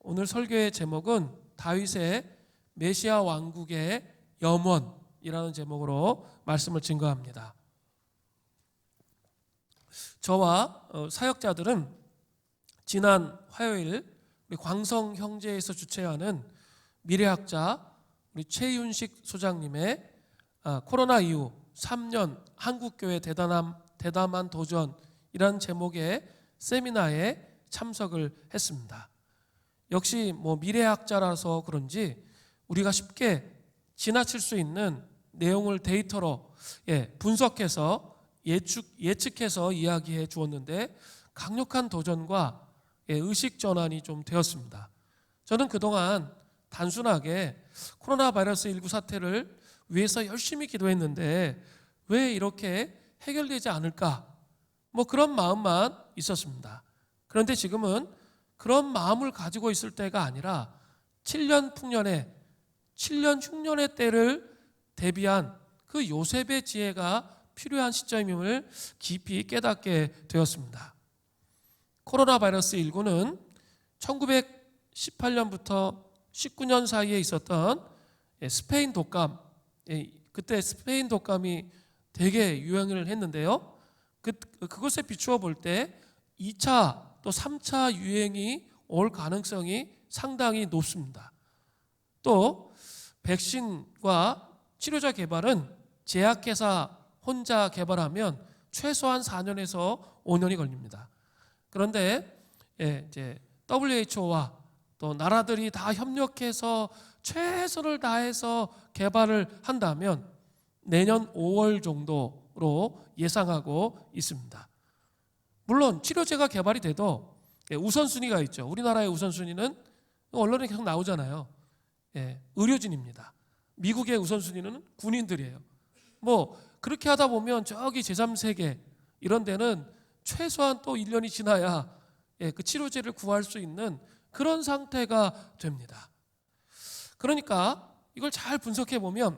오늘 설교의 제목은 다윗의 메시아 왕국의 염원이라는 제목으로 말씀을 증거합니다. 저와 사역자들은 지난 화요일 우리 광성 형제에서 주최하는 미래학자 우리 최윤식 소장님의 코로나 이후 3년 한국교회 대담한 도전이라는 제목의 세미나에 참석을 했습니다. 역시 미래학자라서 그런지 우리가 쉽게 지나칠 수 있는 내용을 데이터로 분석해서 예측해서 이야기해 주었는데 강력한 도전과 의식 전환이 좀 되었습니다. 저는 그동안 단순하게 코로나 바이러스 19 사태를 위해서 열심히 기도했는데 왜 이렇게 해결되지 않을까? 그런 마음만 있었습니다. 그런데 지금은 그런 마음을 가지고 있을 때가 아니라 7년 풍년의 7년 흉년의 때를 대비한 그 요셉의 지혜가 필요한 시점임을 깊이 깨닫게 되었습니다. 코로나 바이러스 19는 1918년부터 19년 사이에 있었던 스페인 독감, 그때 스페인 독감이 되게 유행을 했는데요. 그것에 비추어 볼 때 2차 또 3차 유행이 올 가능성이 상당히 높습니다. 또 백신과 치료자 개발은 제약회사 혼자 개발하면 최소한 4년에서 5년이 걸립니다. 그런데 이제 WHO와 또 나라들이 다 협력해서 최선을 다해서 개발을 한다면 내년 5월 정도로 예상하고 있습니다. 물론 치료제가 개발이 돼도 우선순위가 있죠. 우리나라의 우선순위는 언론에 계속 나오잖아요. 의료진입니다. 미국의 우선순위는 군인들이에요. 그렇게 하다 보면 저기 제3세계 이런 데는 최소한 또 1년이 지나야 그 치료제를 구할 수 있는 그런 상태가 됩니다. 그러니까 이걸 잘 분석해 보면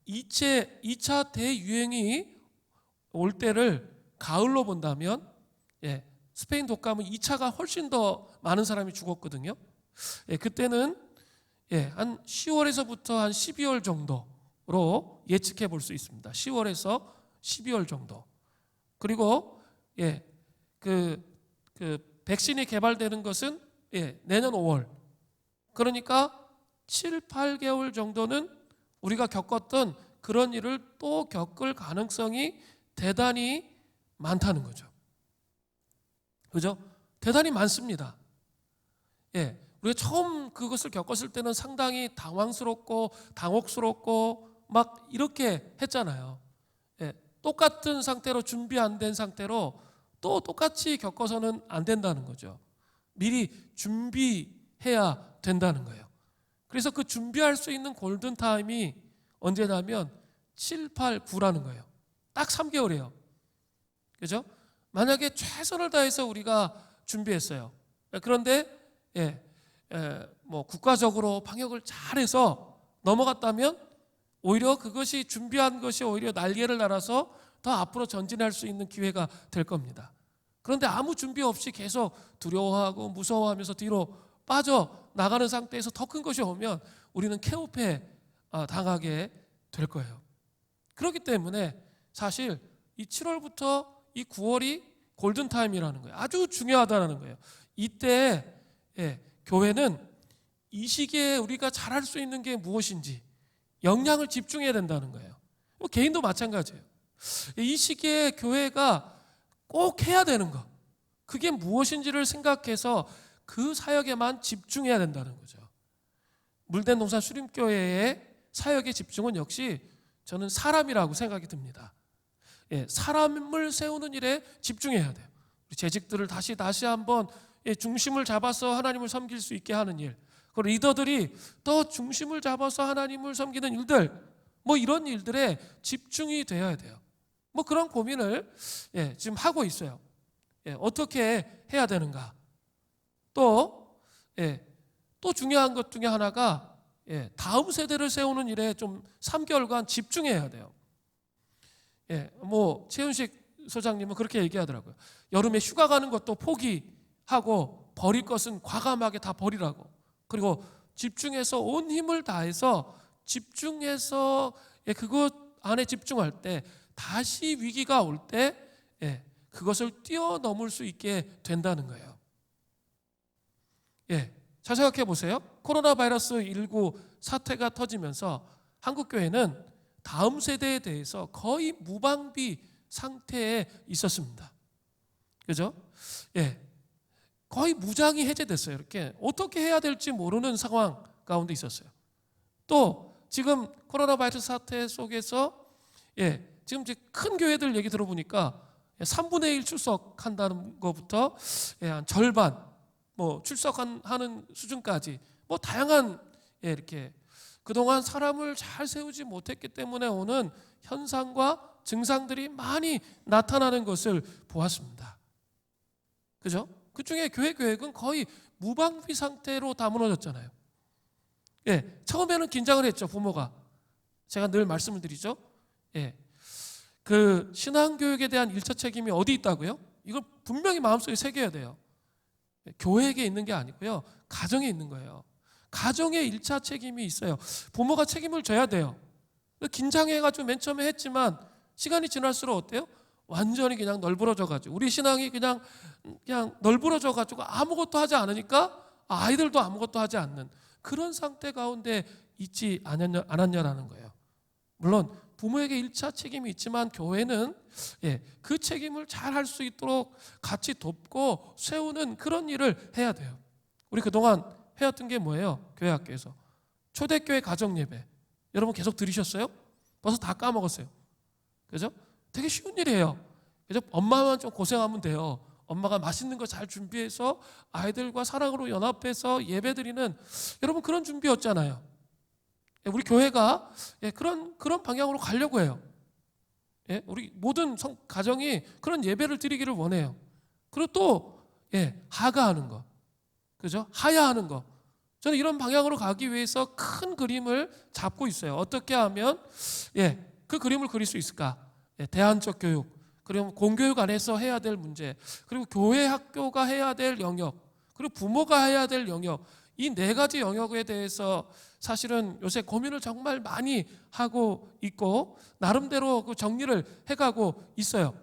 2차 대유행이 올 때를 가을로 본다면 스페인 독감은 2차가 훨씬 더 많은 사람이 죽었거든요. 그때는 한 10월에서부터 한 12월 정도로 예측해 볼 수 있습니다. 10월에서 12월 정도. 그리고 그 백신이 개발되는 것은 내년 5월. 그러니까 7, 8개월 정도는 우리가 겪었던 그런 일을 또 겪을 가능성이 대단히 많다는 거죠. 그죠? 대단히 많습니다. 우리가 처음 그것을 겪었을 때는 상당히 당황스럽고 당혹스럽고 막 이렇게 했잖아요. 똑같은 상태로 준비 안 된 상태로 또 똑같이 겪어서는 안 된다는 거죠. 미리 준비해야 된다는 거예요. 그래서 그 준비할 수 있는 골든타임이 언제냐면 7, 8, 9라는 거예요. 딱 3개월이에요. 그죠? 만약에 최선을 다해서 우리가 준비했어요. 그런데 국가적으로 방역을 잘해서 넘어갔다면 오히려 그것이 준비한 것이 오히려 날개를 달아서 더 앞으로 전진할 수 있는 기회가 될 겁니다. 그런데 아무 준비 없이 계속 두려워하고 무서워하면서 뒤로 빠져나가는 상태에서 더 큰 것이 오면 우리는 케오페 당하게 될 거예요. 그렇기 때문에 사실 이 7월부터 이 9월이 골든타임이라는 거예요. 아주 중요하다는 거예요. 이때 교회는 이 시기에 우리가 잘할 수 있는 게 무엇인지 역량을 집중해야 된다는 거예요. 개인도 마찬가지예요. 이 시기에 교회가 꼭 해야 되는 것, 그게 무엇인지를 생각해서 그 사역에만 집중해야 된다는 거죠. 물된 동산 수림교회의 사역의 집중은 역시 저는 사람이라고 생각이 듭니다. 사람을 세우는 일에 집중해야 돼요. 재직들을 다시 한번 중심을 잡아서 하나님을 섬길 수 있게 하는 일, 그리고 리더들이 더 중심을 잡아서 하나님을 섬기는 일들, 이런 일들에 집중이 되어야 돼요. 그런 고민을 지금 하고 있어요. 어떻게 해야 되는가? 또 중요한 것 중에 하나가 다음 세대를 세우는 일에 좀 3개월간 집중해야 돼요. 최윤식 소장님은 그렇게 얘기하더라고요. 여름에 휴가 가는 것도 포기하고 버릴 것은 과감하게 다 버리라고. 그리고 집중해서 온 힘을 다해서 집중해서 그것 안에 집중할 때 다시 위기가 올 때 그것을 뛰어넘을 수 있게 된다는 거예요. 잘 생각해 보세요. 코로나 바이러스 19 사태가 터지면서 한국교회는 다음 세대에 대해서 거의 무방비 상태에 있었습니다. 그죠? 거의 무장이 해제됐어요. 이렇게 어떻게 해야 될지 모르는 상황 가운데 있었어요. 또 지금 코로나 바이러스 사태 속에서 지금 이제 큰 교회들 얘기 들어보니까 3분의 1 출석한다는 것부터 한 절반 출석하는 수준까지 다양한 이렇게 그동안 사람을 잘 세우지 못했기 때문에 오는 현상과 증상들이 많이 나타나는 것을 보았습니다. 그죠? 그 중에 교회 계획은 거의 무방비 상태로 다 무너졌잖아요. 처음에는 긴장을 했죠, 부모가. 제가 늘 말씀을 드리죠. 그 신앙교육에 대한 1차 책임이 어디 있다고요? 이걸 분명히 마음속에 새겨야 돼요. 교회에게 있는 게 아니고요, 가정에 있는 거예요. 가정에 1차 책임이 있어요. 부모가 책임을 져야 돼요. 긴장해가지고 맨 처음에 했지만 시간이 지날수록 어때요? 완전히 그냥 널브러져가지고 우리 신앙이 그냥 널브러져가지고 아무것도 하지 않으니까 아이들도 아무것도 하지 않는 그런 상태 가운데 있지 않았냐라는 거예요. 물론 부모에게 1차 책임이 있지만 교회는 그 책임을 잘 할 수 있도록 같이 돕고 세우는 그런 일을 해야 돼요. 우리 그동안 해왔던 게 뭐예요? 교회 학교에서 초대교회 가정예배 여러분 계속 들으셨어요? 벌써 다 까먹었어요. 그죠? 되게 쉬운 일이에요. 그죠? 엄마만 좀 고생하면 돼요. 엄마가 맛있는 거 잘 준비해서 아이들과 사랑으로 연합해서 예배드리는 여러분 그런 준비였잖아요. 우리 교회가 그런 방향으로 가려고 해요. 우리 모든 가정이 그런 예배를 드리기를 원해요. 그리고 또 하가하는 거, 그죠? 하야하는 거. 저는 이런 방향으로 가기 위해서 큰 그림을 잡고 있어요. 어떻게 하면 그 그림을 그릴 수 있을까? 대안적 교육, 그리고 공교육 안에서 해야 될 문제, 그리고 교회 학교가 해야 될 영역, 그리고 부모가 해야 될 영역, 이 4가지 영역에 대해서 사실은 요새 고민을 정말 많이 하고 있고 나름대로 그 정리를 해가고 있어요.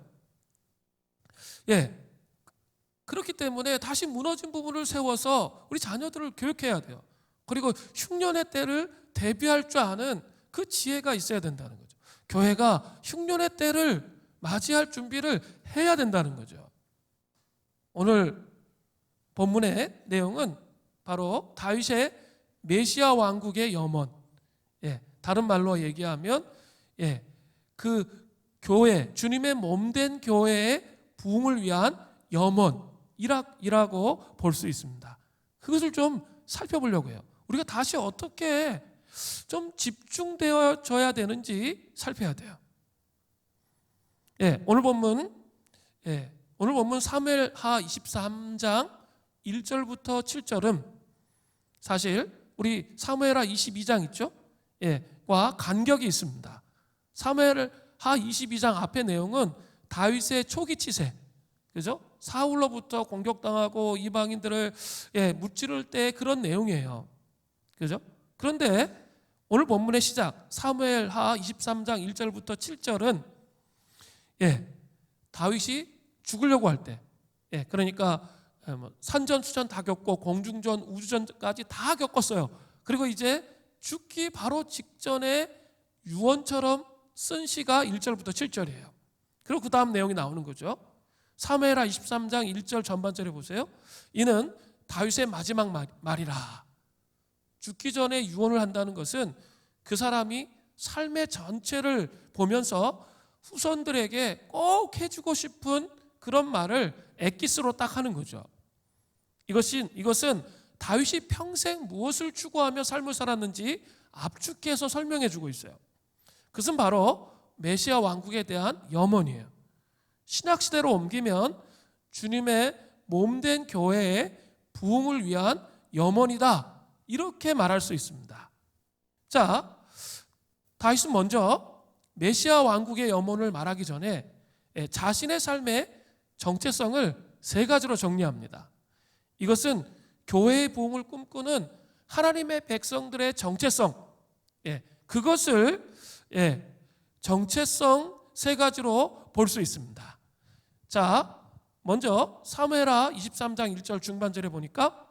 그렇기 때문에 다시 무너진 부분을 세워서 우리 자녀들을 교육해야 돼요. 그리고 흉년의 때를 대비할 줄 아는 그 지혜가 있어야 된다는 거죠. 교회가 흉년의 때를 맞이할 준비를 해야 된다는 거죠. 오늘 본문의 내용은 바로 다윗의 메시아 왕국의 염원. 다른 말로 얘기하면 그 교회, 주님의 몸된 교회의 부흥을 위한 염원이라고 볼 수 있습니다. 그것을 좀 살펴보려고 해요. 우리가 다시 어떻게 좀 집중되어져야 되는지 살펴야 돼요. 오늘 본문 사무엘하 23장 1절부터 7절은 사실 우리 사무엘하 22장 있죠? 와 간격이 있습니다. 사무엘하 22장 앞의 내용은 다윗의 초기 치세, 그죠? 사울로부터 공격당하고 이방인들을 무찌를 때 그런 내용이에요. 그죠? 그런데 오늘 본문의 시작 사무엘하 23장 1절부터 7절은 다윗이 죽으려고 할 때, 그러니까 산전수전 다 겪고 공중전, 우주전까지 다 겪었어요. 그리고 이제 죽기 바로 직전에 유언처럼 쓴 시가 1절부터 7절이에요. 그리고 그 다음 내용이 나오는 거죠. 사무엘하 23장 1절 전반절에 보세요. 이는 다윗의 마지막 말이라. 죽기 전에 유언을 한다는 것은 그 사람이 삶의 전체를 보면서 후손들에게 꼭 해주고 싶은 그런 말을 엑기스로 딱 하는 거죠. 이것은 다윗이 평생 무엇을 추구하며 삶을 살았는지 압축해서 설명해 주고 있어요. 그것은 바로 메시아 왕국에 대한 염원이에요. 신약시대로 옮기면 주님의 몸된 교회의 부흥을 위한 염원이다, 이렇게 말할 수 있습니다. 자, 다윗은 먼저 메시아 왕국의 염원을 말하기 전에 자신의 삶의 정체성을 3가지로 정리합니다. 이것은 교회의 부흥을 꿈꾸는 하나님의 백성들의 정체성, 그것을 정체성 세 가지로 볼 수 있습니다. 자, 먼저 사무엘하 23장 1절 중반절에 보니까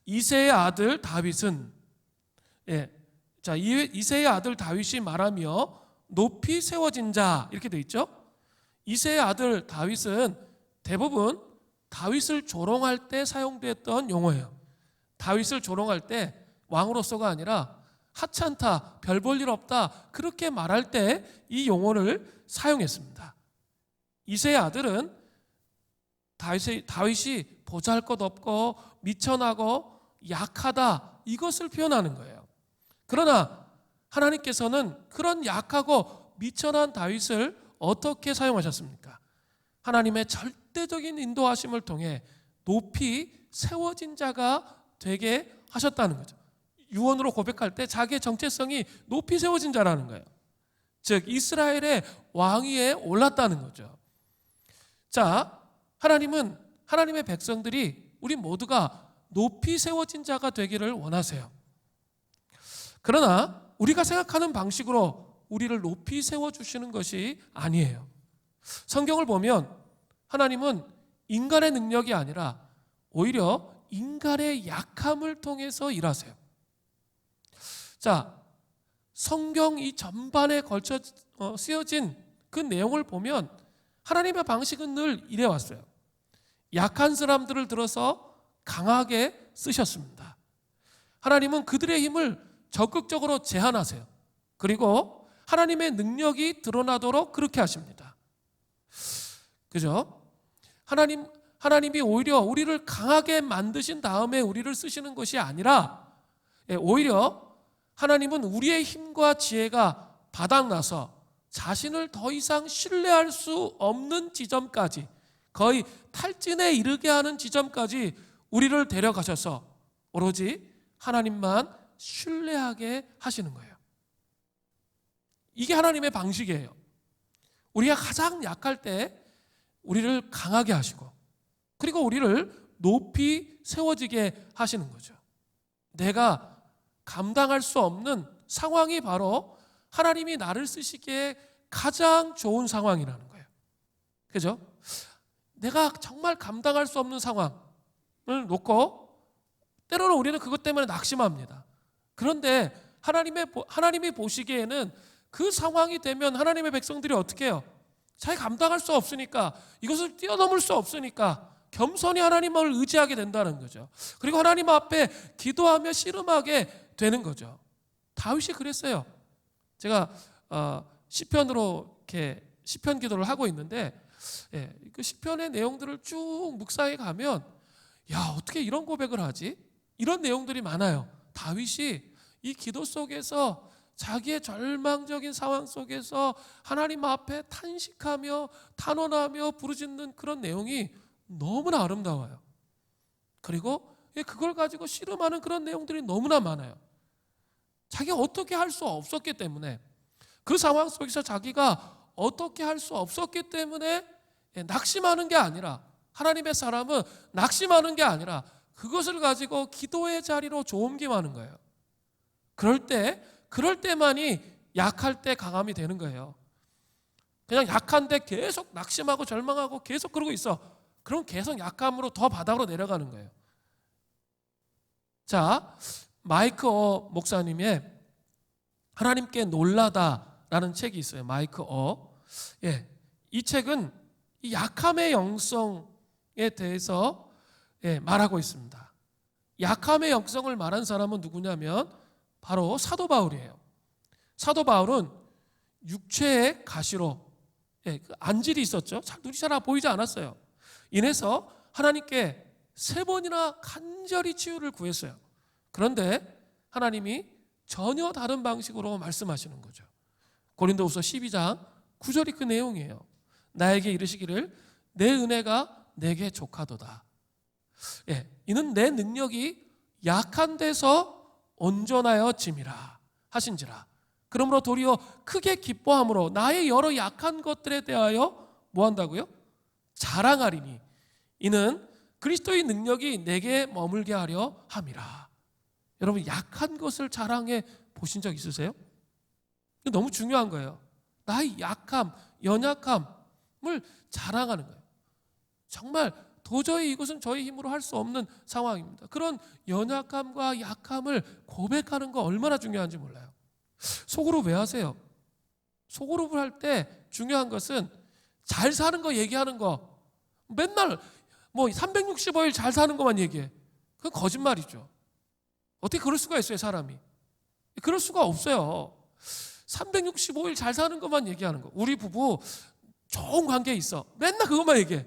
이새의 아들 다윗은 이새의 아들 다윗이 말하며 높이 세워진 자, 이렇게 돼 있죠. 이새의 아들 다윗은 대부분 다윗을 조롱할 때 사용됐던 용어예요. 다윗을 조롱할 때 왕으로서가 아니라 하찮다, 별 볼 일 없다, 그렇게 말할 때 이 용어를 사용했습니다. 이새의 아들은 다윗이 보잘것없고 미천하고 약하다, 이것을 표현하는 거예요. 그러나 하나님께서는 그런 약하고 미천한 다윗을 어떻게 사용하셨습니까? 하나님의 절대적인 인도하심을 통해 높이 세워진 자가 되게 하셨다는 거죠. 유언으로 고백할 때 자기의 정체성이 높이 세워진 자라는 거예요. 즉 이스라엘의 왕위에 올랐다는 거죠. 자, 하나님은 하나님의 백성들이 우리 모두가 높이 세워진 자가 되기를 원하세요. 그러나 우리가 생각하는 방식으로 우리를 높이 세워주시는 것이 아니에요. 성경을 보면 하나님은 인간의 능력이 아니라 오히려 인간의 약함을 통해서 일하세요. 자, 성경 이 전반에 걸쳐 쓰여진 그 내용을 보면 하나님의 방식은 늘 이래왔어요. 약한 사람들을 들어서 강하게 쓰셨습니다. 하나님은 그들의 힘을 적극적으로 제한하세요. 그리고 하나님의 능력이 드러나도록 그렇게 하십니다. 그죠? 하나님이 오히려 우리를 강하게 만드신 다음에 우리를 쓰시는 것이 아니라 오히려 하나님은 우리의 힘과 지혜가 바닥나서 자신을 더 이상 신뢰할 수 없는 지점까지, 거의 탈진에 이르게 하는 지점까지 우리를 데려가셔서 오로지 하나님만 신뢰하게 하시는 거예요. 이게 하나님의 방식이에요. 우리가 가장 약할 때 우리를 강하게 하시고, 그리고 우리를 높이 세워지게 하시는 거죠. 내가 감당할 수 없는 상황이 바로 하나님이 나를 쓰시기에 가장 좋은 상황이라는 거예요. 그죠? 내가 정말 감당할 수 없는 상황을 놓고 때로는 우리는 그것 때문에 낙심합니다. 그런데 하나님이 보시기에는 그 상황이 되면 하나님의 백성들이 어떻게 해요? 자기 감당할 수 없으니까, 이것을 뛰어넘을 수 없으니까 겸손히 하나님을 의지하게 된다는 거죠. 그리고 하나님 앞에 기도하며 씨름하게 되는 거죠. 다윗이 그랬어요. 제가 시편으로 이렇게 시편 기도를 하고 있는데, 그 시편의 내용들을 쭉 묵상해 가면, 야, 어떻게 이런 고백을 하지? 이런 내용들이 많아요. 다윗이 이 기도 속에서 자기의 절망적인 상황 속에서 하나님 앞에 탄식하며 탄원하며 부르짖는 그런 내용이 너무나 아름다워요. 그리고 그걸 가지고 씨름하는 그런 내용들이 너무나 많아요. 자기가 어떻게 할 수 없었기 때문에, 그 상황 속에서 자기가 어떻게 할 수 없었기 때문에 낙심하는 게 아니라, 하나님의 사람은 낙심하는 게 아니라 그것을 가지고 기도의 자리로 조옮김하는 거예요. 그럴 때만이 약할 때 강함이 되는 거예요. 그냥 약한데 계속 낙심하고 절망하고 계속 그러고 있어. 그럼 계속 약함으로 더 바닥으로 내려가는 거예요. 자, 마이크 목사님의 하나님께 놀라다라는 책이 있어요. 마이크 이 책은 이 약함의 영성에 대해서 말하고 있습니다. 약함의 영성을 말한 사람은 누구냐면 바로 사도 바울이에요. 사도 바울은 육체의 가시로 안질이 있었죠. 눈이 잘 보이지 않았어요. 인해서 하나님께 3번이나 간절히 치유를 구했어요. 그런데 하나님이 전혀 다른 방식으로 말씀하시는 거죠. 고린도후서 12장 9절이 그 내용이에요. 나에게 이르시기를 내 은혜가 내게 족하도다. 이는 내 능력이 약한 데서 온전하여 짐이라 하신지라. 그러므로 도리어 크게 기뻐함으로 나의 여러 약한 것들에 대하여 뭐 한다고요? 자랑하리니 이는 그리스도의 능력이 내게 머물게 하려 함이라. 여러분, 약한 것을 자랑해 보신 적 있으세요? 너무 중요한 거예요. 나의 약함, 연약함을 자랑하는 거예요. 정말 도저히 이것은 저희 힘으로 할 수 없는 상황입니다. 그런 연약함과 약함을 고백하는 거 얼마나 중요한지 몰라요. 소그룹 왜 하세요? 소그룹을 할 때 중요한 것은 잘 사는 거 얘기하는 거, 맨날 뭐 365일 잘 사는 것만 얘기해. 그건 거짓말이죠. 어떻게 그럴 수가 있어요, 사람이? 그럴 수가 없어요. 365일 잘 사는 것만 얘기하는 거. 우리 부부 좋은 관계에 있어. 맨날 그것만 얘기해.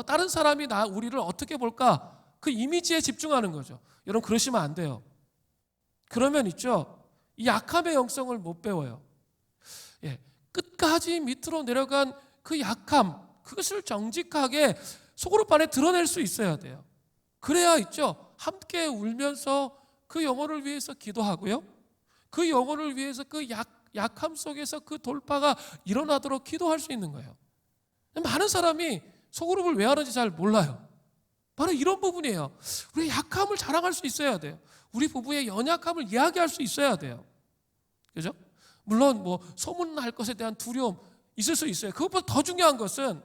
다른 사람이 우리를 어떻게 볼까? 그 이미지에 집중하는 거죠. 여러분, 그러시면 안 돼요. 그러면 있죠, 이 약함의 영성을 못 배워요. 끝까지 밑으로 내려간 그 약함, 그것을 정직하게 소그룹 안에 드러낼 수 있어야 돼요. 그래야 있죠, 함께 울면서 그 영혼을 위해서 기도하고요, 그 영혼을 위해서 그 약함 속에서 그 돌파가 일어나도록 기도할 수 있는 거예요. 많은 사람이 소그룹을 왜 하는지 잘 몰라요. 바로 이런 부분이에요. 우리 약함을 자랑할 수 있어야 돼요. 우리 부부의 연약함을 이야기할 수 있어야 돼요. 그죠? 물론 뭐 소문날 것에 대한 두려움 있을 수 있어요. 그것보다 더 중요한 것은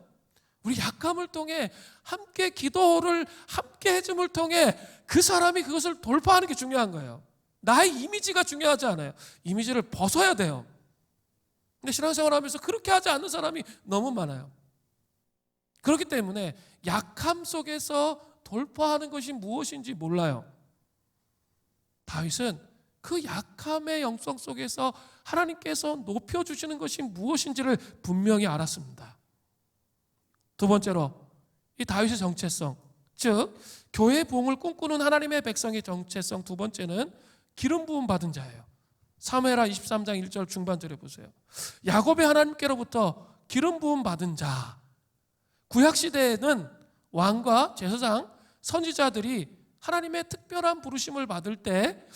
우리 약함을 통해 함께 기도를 함께 해줌을 통해 그 사람이 그것을 돌파하는 게 중요한 거예요. 나의 이미지가 중요하지 않아요. 이미지를 벗어야 돼요. 근데 신앙생활 하면서 그렇게 하지 않는 사람이 너무 많아요. 그렇기 때문에 약함 속에서 돌파하는 것이 무엇인지 몰라요. 다윗은 그 약함의 영성 속에서 하나님께서 높여주시는 것이 무엇인지를 분명히 알았습니다. 두 번째로, 이 다윗의 정체성, 즉 교회의 부흥을 꿈꾸는 하나님의 백성의 정체성, 두 번째는 기름 부음 받은 자예요. 사무엘하 23장 1절 중반절에 보세요. 야곱의 하나님께로부터 기름 부음 받은 자. 구약시대에는 왕과 제사장, 선지자들이 하나님의 특별한 부르심을 받을 때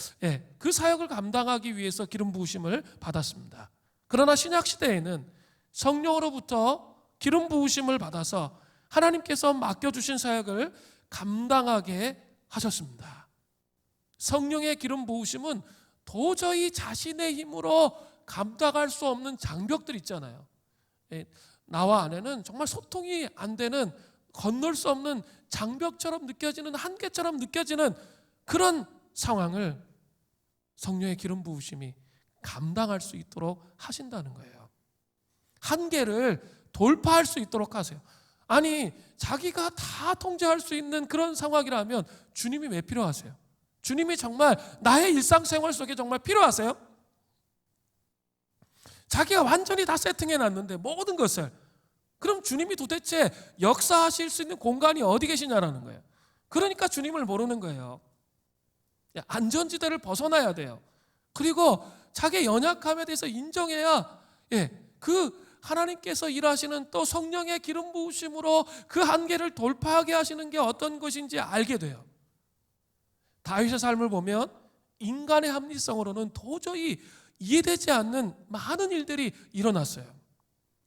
그 사역을 감당하기 위해서 기름 부으심을 받았습니다. 그러나 신약시대에는 성령으로부터 기름 부으심을 받아서 하나님께서 맡겨주신 사역을 감당하게 하셨습니다. 성령의 기름 부으심은 도저히 자신의 힘으로 감당할 수 없는 장벽들 있잖아요. 나와 아내는 정말 소통이 안 되는, 건널 수 없는 장벽처럼 느껴지는, 한계처럼 느껴지는 그런 상황을 성령의 기름 부으심이 감당할 수 있도록 하신다는 거예요. 한계를 돌파할 수 있도록 하세요. 아니, 자기가 다 통제할 수 있는 그런 상황이라면 주님이 왜 필요하세요? 주님이 정말 나의 일상생활 속에 정말 필요하세요? 자기가 완전히 다 세팅해 놨는데 모든 것을, 그럼 주님이 도대체 역사하실 수 있는 공간이 어디 계시냐라는 거예요. 그러니까 주님을 모르는 거예요. 안전지대를 벗어나야 돼요. 그리고 자기의 연약함에 대해서 인정해야 그 하나님께서 일하시는 또 성령의 기름 부으심으로 그 한계를 돌파하게 하시는 게 어떤 것인지 알게 돼요. 다윗의 삶을 보면 인간의 합리성으로는 도저히 이해되지 않는 많은 일들이 일어났어요.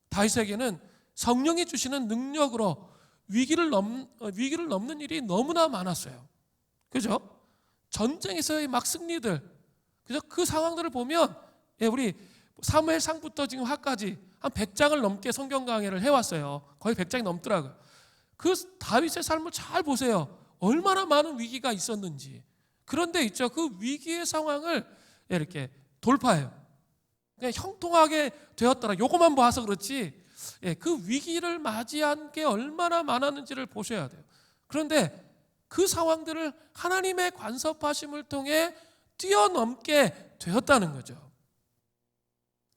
다윗에게는 성령이 주시는 능력으로 위기를 넘는 일이 너무나 많았어요. 그죠? 전쟁에서의 막 승리들, 그죠? 그 상황들을 보면 우리 사무엘상부터 지금 하까지 한 100장을 넘게 성경 강해를 해왔어요. 거의 100장이 넘더라고요. 그 다윗의 삶을 잘 보세요. 얼마나 많은 위기가 있었는지. 그런데 있죠, 그 위기의 상황을 이렇게 돌파해요. 그냥 형통하게 되었더라. 요거만 봐서 그렇지 그 위기를 맞이한 게 얼마나 많았는지를 보셔야 돼요. 그런데 그 상황들을 하나님의 간섭하심을 통해 뛰어넘게 되었다는 거죠.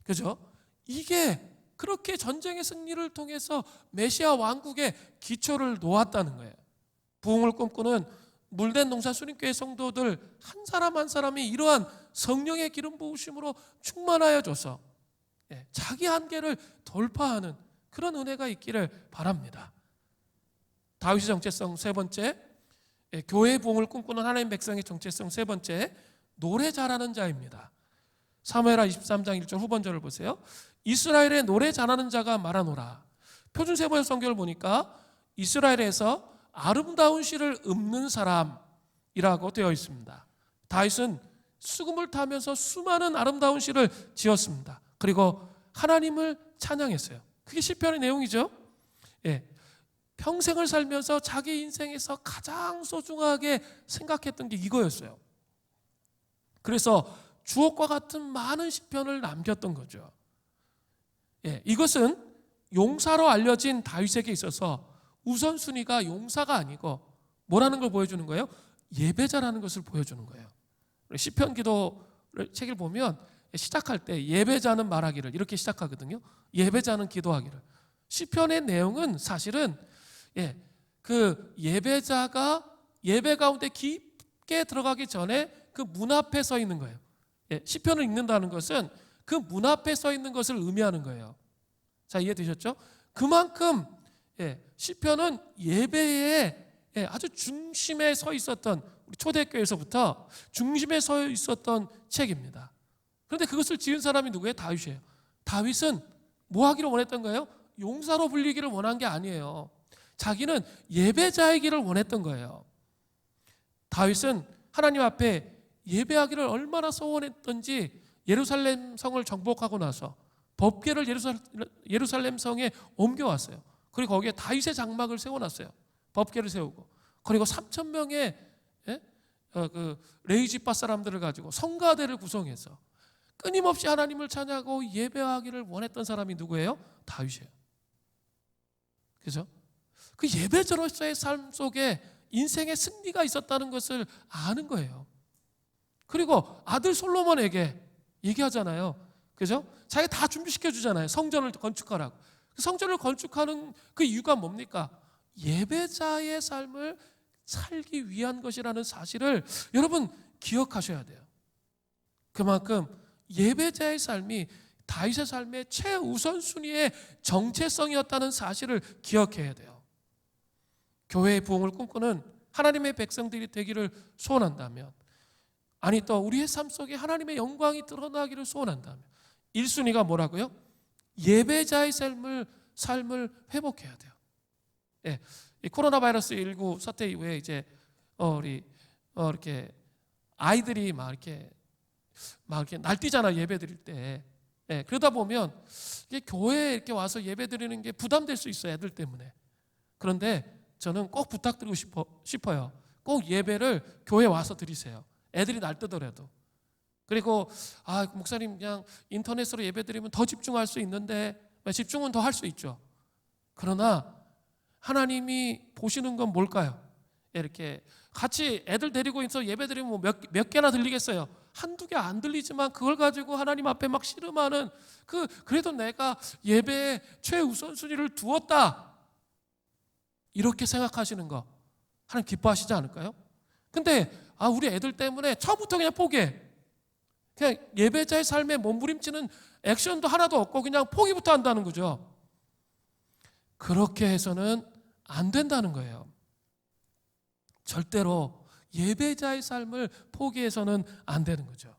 그죠? 이게 그렇게 전쟁의 승리를 통해서 메시아 왕국의 기초를 놓았다는 거예요. 부흥을 꿈꾸는 물된 농사 수림교회 성도들 한 사람 한 사람이 이러한 성령의 기름 부으심으로 충만하여 줘서 자기 한계를 돌파하는 그런 은혜가 있기를 바랍니다. 다윗의 정체성 세 번째, 교회의 부흥을 꿈꾸는 하나님 백성의 정체성 세 번째, 노래 잘하는 자입니다. 사무엘하 23장 1절 후반절을 보세요. 이스라엘의 노래 잘하는 자가 말하노라. 표준 세번역 성경을 보니까 이스라엘에서 아름다운 시를 읊는 사람이라고 되어 있습니다. 다윗은 수금을 타면서 수많은 아름다운 시를 지었습니다. 그리고 하나님을 찬양했어요. 그게 시편의 내용이죠. 예, 평생을 살면서 자기 인생에서 가장 소중하게 생각했던 게 이거였어요. 그래서 주옥과 같은 많은 시편을 남겼던 거죠. 예, 이것은 용사로 알려진 다윗에게 있어서 우선순위가 용사가 아니고 뭐라는 걸 보여주는 거예요? 예배자라는 것을 보여주는 거예요. 시편 기도 책을 보면 시작할 때 예배자는 말하기를 이렇게 시작하거든요. 예배자는 기도하기를. 시편의 내용은 사실은 그 예배자가 예배 가운데 깊게 들어가기 전에 그 문 앞에 서 있는 거예요. 시편을 읽는다는 것은 그 문 앞에 서 있는 것을 의미하는 거예요. 자, 이해되셨죠? 그만큼 시편은 예배의 아주 중심에 서 있었던, 우리 초대교회에서부터 중심에 서 있었던 책입니다. 그런데 그것을 지은 사람이 누구예요? 다윗이에요. 다윗은 뭐 하기를 원했던 거예요? 용사로 불리기를 원한 게 아니에요. 자기는 예배자이기를 원했던 거예요. 다윗은 하나님 앞에 예배하기를 얼마나 소원했던지 예루살렘 성을 정복하고 나서 법궤를 예루살렘 성에 옮겨왔어요. 그리고 거기에 다윗의 장막을 세워놨어요. 법궤를 세우고. 그리고 3,000명의 그 레이지파 사람들을 가지고 성가대를 구성해서 끊임없이 하나님을 찬양하고 예배하기를 원했던 사람이 누구예요? 다윗이에요. 그죠? 그 예배자로서의 삶 속에 인생의 승리가 있었다는 것을 아는 거예요. 그리고 아들 솔로몬에게 얘기하잖아요. 그죠? 자기가 다 준비시켜 주잖아요. 성전을 건축하라고. 성전을 건축하는 그 이유가 뭡니까? 예배자의 삶을 살기 위한 것이라는 사실을 여러분 기억하셔야 돼요. 그만큼 예배자의 삶이 다윗의 삶의 최우선순위의 정체성이었다는 사실을 기억해야 돼요. 교회의 부흥을 꿈꾸는 하나님의 백성들이 되기를 소원한다면, 아니 또 우리의 삶 속에 하나님의 영광이 드러나기를 소원한다면 1순위가 뭐라고요? 예배자의 삶을 회복해야 돼요. 이 코로나 바이러스 19 사태 이후에 이제 이렇게 아이들이 막 이렇게 날뛰잖아, 예배 드릴 때. 그러다 보면 이게 교회에 이렇게 와서 예배 드리는 게 부담될 수 있어요, 애들 때문에. 그런데 저는 꼭 부탁드리고 싶어요. 꼭 예배를 교회에 와서 드리세요. 애들이 날뛰더라도. 그리고 목사님 그냥 인터넷으로 예배 드리면 더 집중할 수 있는데, 집중은 더 할 수 있죠. 그러나 하나님이 보시는 건 뭘까요? 이렇게 같이 애들 데리고 있어 예배 드리면 뭐 몇 개나 들리겠어요? 한두 개 안 들리지만 그걸 가지고 하나님 앞에 막 씨름하는 그래도 내가 예배에 최우선순위를 두었다, 이렇게 생각하시는 거 하나님 기뻐하시지 않을까요? 근데 우리 애들 때문에 처음부터 그냥 포기해. 그냥 예배자의 삶에 몸부림치는 액션도 하나도 없고 그냥 포기부터 한다는 거죠. 그렇게 해서는 안 된다는 거예요. 절대로 예배자의 삶을 포기해서는 안 되는 거죠.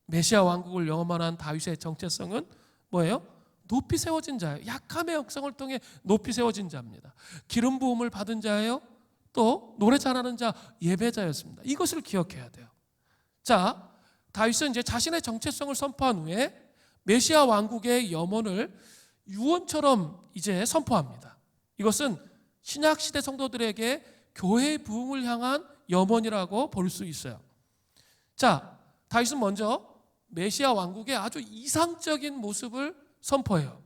메시아 왕국을 영원한 다윗의 정체성은 뭐예요? 높이 세워진 자예요. 약함의 역성을 통해 높이 세워진 자입니다. 기름 부음을 받은 자예요. 또 노래 잘하는 자, 예배자였습니다. 이것을 기억해야 돼요. 자, 다윗은 이제 자신의 정체성을 선포한 후에 메시아 왕국의 염원을 유언처럼 이제 선포합니다. 이것은 신약 시대 성도들에게 교회의 부흥을 향한 염원이라고 볼 수 있어요. 자, 다윗은 먼저 메시아 왕국의 아주 이상적인 모습을 선포해요.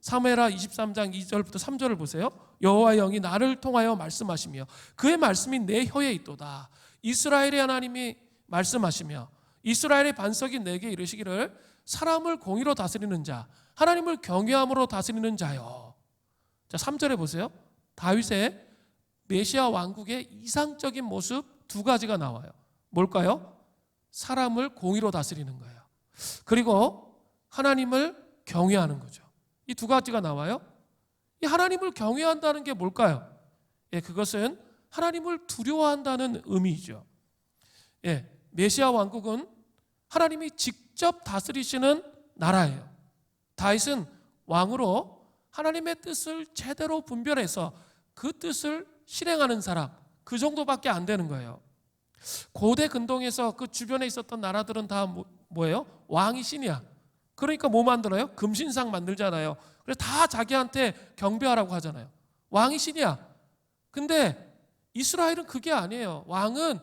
사무엘하 23장 2절부터 3절을 보세요. 여호와의 영이 나를 통하여 말씀하시며 그의 말씀이 내 혀에 있도다. 이스라엘의 하나님이 말씀하시며 이스라엘의 반석이 내게 이르시기를 사람을 공의로 다스리는 자, 하나님을 경외함으로 다스리는 자요. 자, 3절에 보세요. 다윗의 메시아 왕국의 이상적인 모습 두 가지가 나와요. 뭘까요? 사람을 공의로 다스리는 거예요. 그리고 하나님을 경외하는 거죠. 이 두 가지가 나와요. 이 하나님을 경외한다는 게 뭘까요? 그것은 하나님을 두려워한다는 의미이죠. 메시아 왕국은 하나님이 직접 다스리시는 나라예요. 다윗은 왕으로 하나님의 뜻을 제대로 분별해서 그 뜻을 실행하는 사람, 그 정도밖에 안 되는 거예요. 고대 근동에서 그 주변에 있었던 나라들은 다 뭐예요? 왕이 신이야. 그러니까 뭐 만들어요? 금신상 만들잖아요. 그래서 다 자기한테 경배하라고 하잖아요. 왕이 신이야. 근데 이스라엘은 그게 아니에요. 왕은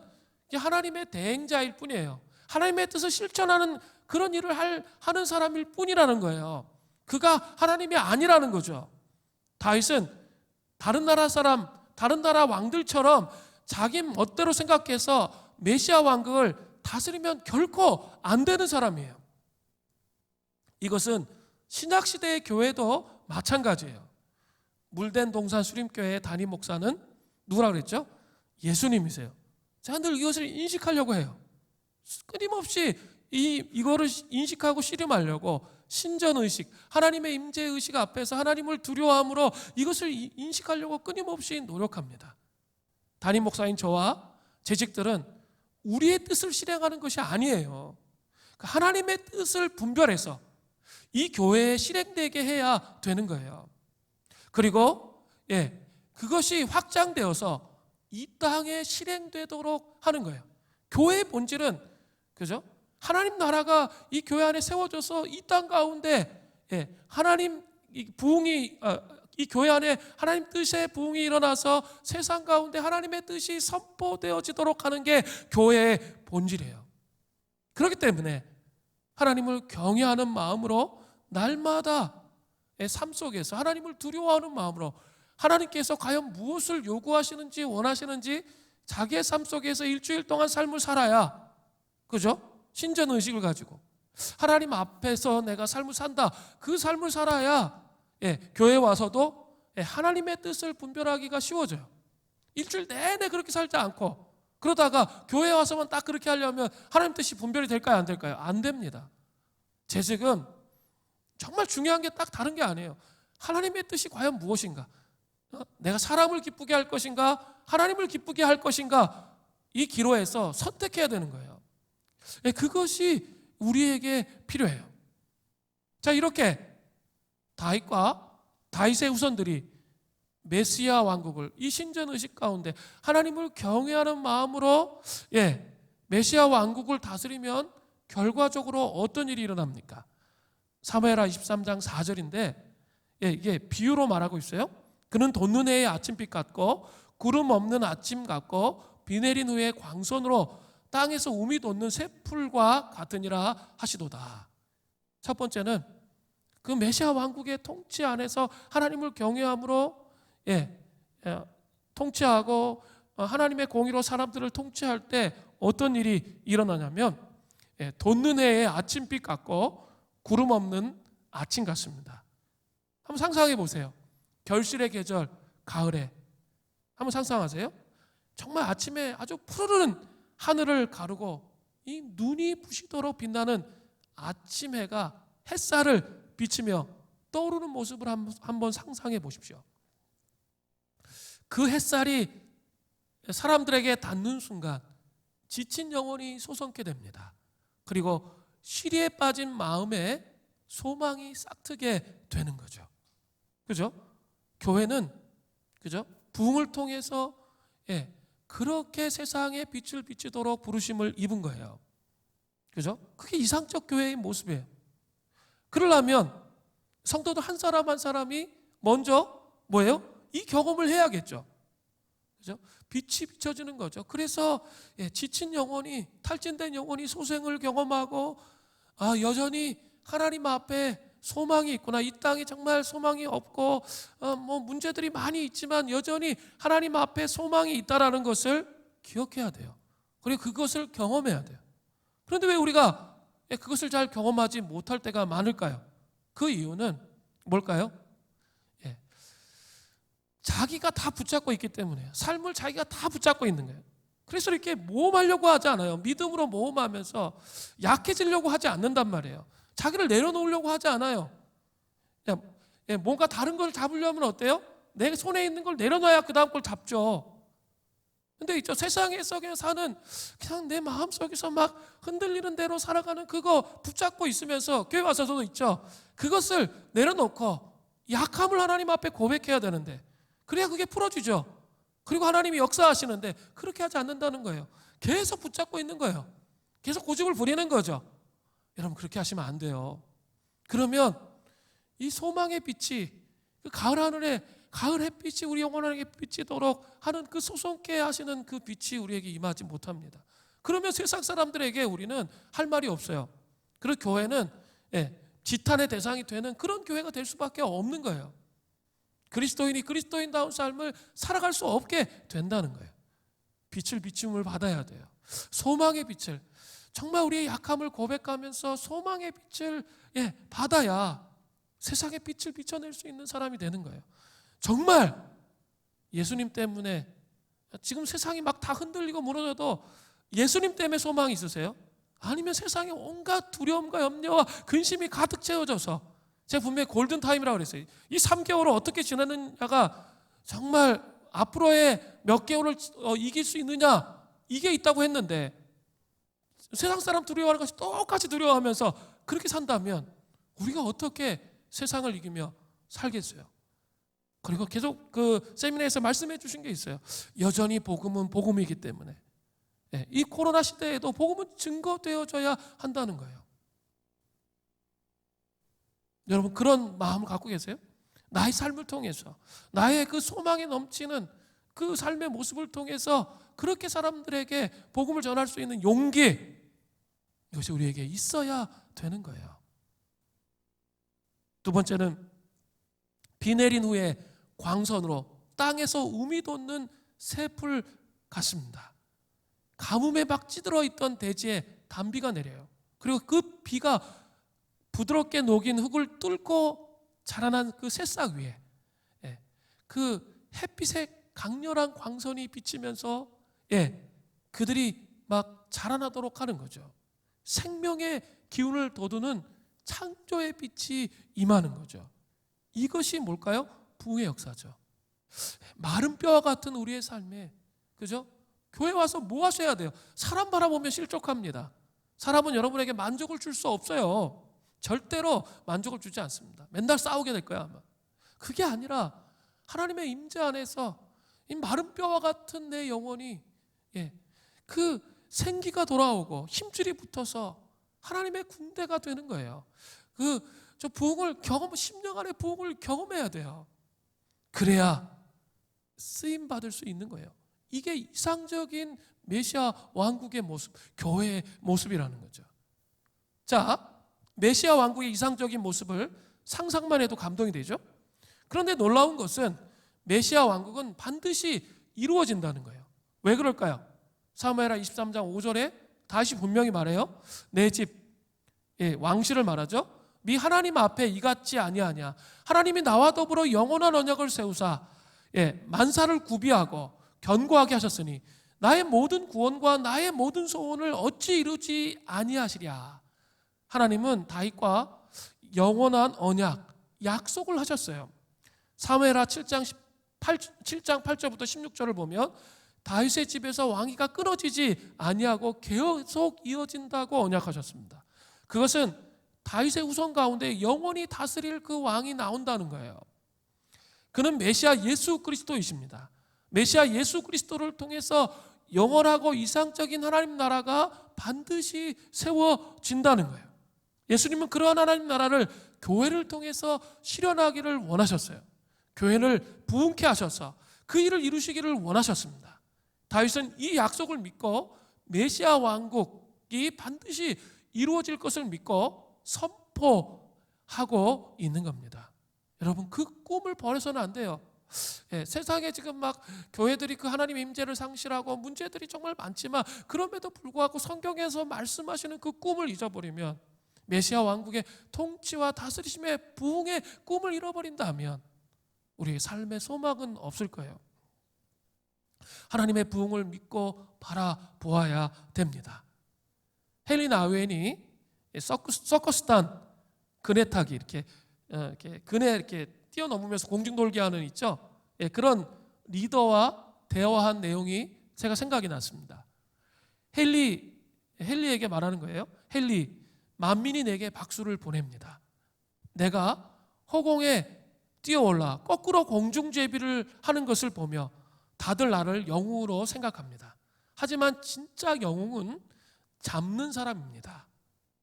하나님의 대행자일 뿐이에요. 하나님의 뜻을 실천하는 그런 일을 하는 사람일 뿐이라는 거예요. 그가 하나님이 아니라는 거죠. 다윗은 다른 나라 사람, 다른 나라 왕들처럼 자기 멋대로 생각해서 메시아 왕국을 다스리면 결코 안 되는 사람이에요. 이것은 신약시대의 교회도 마찬가지예요. 물된 동산 수림교회의 담임 목사는 누구라 그랬죠? 예수님이세요. 제가 늘 이것을 인식하려고 해요. 끊임없이 이거를 인식하고 씨름하려고 신전의식, 하나님의 임재의식 앞에서 하나님을 두려워함으로 이것을 인식하려고 끊임없이 노력합니다. 담임 목사인 저와 재직들은 우리의 뜻을 실행하는 것이 아니에요. 하나님의 뜻을 분별해서 이 교회에 실행되게 해야 되는 거예요. 그리고 그것이 확장되어서 이 땅에 실행되도록 하는 거예요. 교회의 본질은 그죠? 하나님 나라가 이 교회 안에 세워져서 이 땅 가운데 하나님 부흥이 이 교회 안에 하나님 뜻의 부흥이 일어나서 세상 가운데 하나님의 뜻이 선포되어지도록 하는 게 교회의 본질이에요. 그렇기 때문에 하나님을 경외하는 마음으로 날마다 삶 속에서 하나님을 두려워하는 마음으로 하나님께서 과연 무엇을 요구하시는지 원하시는지 자기의 삶 속에서 일주일 동안 삶을 살아야, 그죠? 신전의식을 가지고 하나님 앞에서 내가 삶을 산다, 그 삶을 살아야 교회 와서도 하나님의 뜻을 분별하기가 쉬워져요. 일주일 내내 그렇게 살지 않고 그러다가 교회 와서만 딱 그렇게 하려면 하나님 뜻이 분별이 될까요? 안 될까요? 안 됩니다. 재직은 정말 중요한 게 딱 다른 게 아니에요. 하나님의 뜻이 과연 무엇인가? 내가 사람을 기쁘게 할 것인가? 하나님을 기쁘게 할 것인가? 이 기로에서 선택해야 되는 거예요. 그것이 우리에게 필요해요. 자, 이렇게 다윗과 다윗의 후손들이 메시아 왕국을 이 신전의식 가운데 하나님을 경외하는 마음으로 메시아 왕국을 다스리면 결과적으로 어떤 일이 일어납니까? 사무엘하 23장 4절인데 이게 비유로 말하고 있어요. 그는 돋는 해의 아침빛 같고 구름 없는 아침 같고 비 내린 후에 광선으로 땅에서 움이 돋는 새풀과 같으니라 하시도다. 첫 번째는 그 메시아 왕국의 통치 안에서 하나님을 경외함으로 통치하고 하나님의 공의로 사람들을 통치할 때 어떤 일이 일어나냐면 돋는 해의 아침빛 같고 구름 없는 아침 같습니다. 한번 상상해 보세요. 결실의 계절 가을에 한번 상상하세요. 정말 아침에 아주 푸르른 하늘을 가르고 이 눈이 부시도록 빛나는 아침 해가 햇살을 비치며 떠오르는 모습을 한번 상상해 보십시오. 그 햇살이 사람들에게 닿는 순간 지친 영혼이 솟원케 됩니다. 그리고 시리에 빠진 마음에 소망이 싹트게 되는 거죠. 그죠? 교회는 그죠? 부흥을 통해서 그렇게 세상에 빛을 비치도록 부르심을 입은 거예요. 그죠? 그게 이상적 교회의 모습이에요. 그러려면 성도들 한 사람 한 사람이 먼저 뭐예요? 이 경험을 해야겠죠. 그죠? 빛이 비춰지는 거죠. 그래서 지친 영혼이, 탈진된 영혼이 소생을 경험하고 여전히 하나님 앞에 소망이 있구나. 이 땅에 정말 소망이 없고 문제들이 많이 있지만 여전히 하나님 앞에 소망이 있다라는 것을 기억해야 돼요. 그리고 그것을 경험해야 돼요. 그런데 왜 우리가 그것을 잘 경험하지 못할 때가 많을까요? 그 이유는 뭘까요? 자기가 다 붙잡고 있기 때문에요. 삶을 자기가 다 붙잡고 있는 거예요. 그래서 이렇게 모험하려고 하지 않아요. 믿음으로 모험하면서 약해지려고 하지 않는단 말이에요. 자기를 내려놓으려고 하지 않아요. 뭔가 다른 걸 잡으려면 어때요? 내 손에 있는 걸 내려놔야 그 다음 걸 잡죠. 근데 있죠, 세상에서 그냥 사는, 그냥 내 마음속에서 막 흔들리는 대로 살아가는 그거 붙잡고 있으면서 교회 와서도 있죠. 그것을 내려놓고 약함을 하나님 앞에 고백해야 되는데 그래야 그게 풀어지죠. 그리고 하나님이 역사하시는데 그렇게 하지 않는다는 거예요. 계속 붙잡고 있는 거예요. 계속 고집을 부리는 거죠. 여러분, 그렇게 하시면 안 돼요. 그러면 이 소망의 빛이, 그 가을 하늘에 가을 햇빛이 우리 영혼에게 비치도록 하는 그 소송케 하시는 그 빛이 우리에게 임하지 못합니다. 그러면 세상 사람들에게 우리는 할 말이 없어요. 그리고 교회는 지탄의 대상이 되는 그런 교회가 될 수밖에 없는 거예요. 그리스도인이 그리스도인다운 삶을 살아갈 수 없게 된다는 거예요. 빛을 비춤을 받아야 돼요. 소망의 빛을, 정말 우리의 약함을 고백하면서 소망의 빛을 받아야 세상의 빛을 비춰낼 수 있는 사람이 되는 거예요. 정말 예수님 때문에 지금 세상이 막 다 흔들리고 무너져도 예수님 때문에 소망이 있으세요? 아니면 세상에 온갖 두려움과 염려와 근심이 가득 채워져서, 제가 분명히 골든타임이라고 그랬어요. 이 3개월을 어떻게 지내느냐가 정말 앞으로의 몇 개월을 이길 수 있느냐, 이게 있다고 했는데 세상 사람 두려워하는 것이 똑같이 두려워하면서 그렇게 산다면 우리가 어떻게 세상을 이기며 살겠어요? 그리고 계속 그 세미나에서 말씀해 주신 게 있어요. 여전히 복음은 복음이기 때문에 이 코로나 시대에도 복음은 증거되어져야 한다는 거예요. 여러분, 그런 마음을 갖고 계세요? 나의 삶을 통해서, 나의 그 소망에 넘치는 그 삶의 모습을 통해서 그렇게 사람들에게 복음을 전할 수 있는 용기, 이것이 우리에게 있어야 되는 거예요. 두 번째는 비 내린 후에 광선으로 땅에서 um이 돋는 새풀 같습니다. 가뭄에 막 찌들어 있던 대지에 단비가 내려요. 그리고 그 비가 부드럽게 녹인 흙을 뚫고 자라난 그 새싹 위에 그 햇빛의 강렬한 광선이 비치면서 그들이 막 자라나도록 하는 거죠. 생명의 기운을 돋우는 창조의 빛이 임하는 거죠. 이것이 뭘까요? 부흥의 역사죠. 마른 뼈와 같은 우리의 삶에, 그죠? 교회 와서 뭐 하셔야 돼요? 사람 바라보면 실족합니다. 사람은 여러분에게 만족을 줄 수 없어요. 절대로 만족을 주지 않습니다. 맨날 싸우게 될 거야 아마. 그게 아니라 하나님의 임재 안에서 이 마른 뼈와 같은 내 영혼이 그 생기가 돌아오고 힘줄이 붙어서 하나님의 군대가 되는 거예요. 저 부흥을 심령안의 부흥을 경험해야 돼요. 그래야 쓰임 받을 수 있는 거예요. 이게 이상적인 메시아 왕국의 모습, 교회의 모습이라는 거죠. 자, 메시아 왕국의 이상적인 모습을 상상만 해도 감동이 되죠. 그런데 놀라운 것은 메시아 왕국은 반드시 이루어진다는 거예요. 왜 그럴까요? 사무엘하 23장 5절에 다시 분명히 말해요. 내 집 왕실을 말하죠. 미 하나님 앞에 이같지 아니하냐. 하나님이 나와 더불어 영원한 언약을 세우사 만사를 구비하고 견고하게 하셨으니 나의 모든 구원과 나의 모든 소원을 어찌 이루지 아니하시랴. 하나님은 다윗과 영원한 언약, 약속을 하셨어요. 사무엘하 7장 8절부터 16절을 보면 다윗의 집에서 왕위가 끊어지지 아니하고 계속 이어진다고 언약하셨습니다. 그것은 다윗의 후손 가운데 영원히 다스릴 그 왕이 나온다는 거예요. 그는 메시아 예수 그리스도이십니다. 메시아 예수 그리스도를 통해서 영원하고 이상적인 하나님 나라가 반드시 세워진다는 거예요. 예수님은 그러한 하나님 나라를 교회를 통해서 실현하기를 원하셨어요. 교회를 부흥케 하셔서 그 일을 이루시기를 원하셨습니다. 다윗은 이 약속을 믿고 메시아 왕국이 반드시 이루어질 것을 믿고 선포하고 있는 겁니다. 여러분, 그 꿈을 버려서는 안 돼요. 세상에 지금 막 교회들이 그 하나님의 임재를 상실하고 문제들이 정말 많지만 그럼에도 불구하고 성경에서 말씀하시는 그 꿈을 잊어버리면, 메시아 왕국의 통치와 다스리심의 부흥의 꿈을 잃어버린다면 우리의 삶의 소망은 없을 거예요. 하나님의 부흥을 믿고 바라보아야 됩니다. 헬린 아웬이 서커스단 그네 타기, 이렇게 그네 이렇게 뛰어넘으면서 공중돌기 하는 있죠. 그런 리더와 대화한 내용이 제가 생각이 났습니다. 헨리에게 말하는 거예요. 헨리, 만민이 내게 박수를 보냅니다. 내가 허공에 뛰어올라 거꾸로 공중제비를 하는 것을 보며 다들 나를 영웅으로 생각합니다. 하지만 진짜 영웅은 잡는 사람입니다.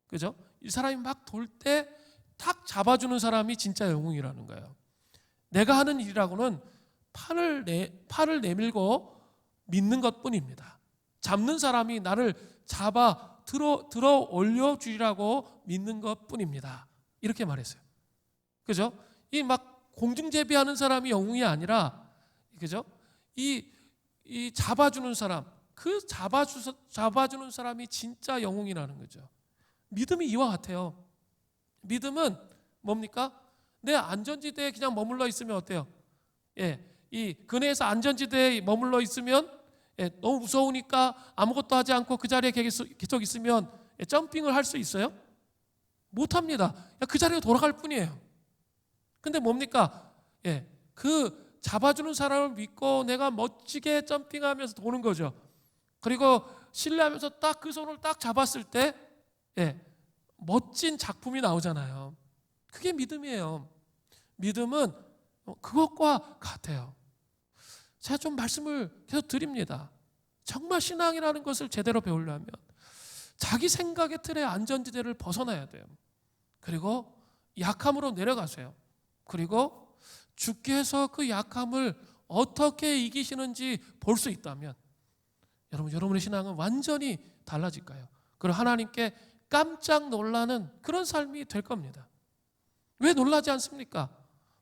그죠? 이 사람이 막 돌 때 탁 잡아주는 사람이 진짜 영웅이라는 거예요. 내가 하는 일이라고는 팔을 내밀고 믿는 것뿐입니다. 잡는 사람이 나를 잡아 들어 올려주리라고 믿는 것뿐입니다. 이렇게 말했어요. 그죠? 이 막 공중제비하는 사람이 영웅이 아니라, 그죠? 이 잡아주는 사람, 그 잡아주는 사람이 진짜 영웅이라는 거죠. 믿음이 이와 같아요. 믿음은 뭡니까? 내 안전지대에 그냥 머물러 있으면 어때요? 이 근해에서 안전지대에 머물러 있으면 너무 무서우니까 아무것도 하지 않고 그 자리에 계속 있으면 점핑을 할 수 있어요? 못합니다. 그 자리로 돌아갈 뿐이에요. 근데 뭡니까? 그 잡아주는 사람을 믿고 내가 멋지게 점핑하면서 도는 거죠. 그리고 신뢰하면서 딱 그 손을 딱 잡았을 때 멋진 작품이 나오잖아요. 그게 믿음이에요. 믿음은 그것과 같아요. 제가 좀 말씀을 계속 드립니다. 정말 신앙이라는 것을 제대로 배우려면 자기 생각의 틀의 안전지대를 벗어나야 돼요. 그리고 약함으로 내려가세요. 그리고 주께서 그 약함을 어떻게 이기시는지 볼 수 있다면 여러분의 신앙은 완전히 달라질 거예요. 그리고 하나님께 깜짝 놀라는 그런 삶이 될 겁니다. 왜 놀라지 않습니까?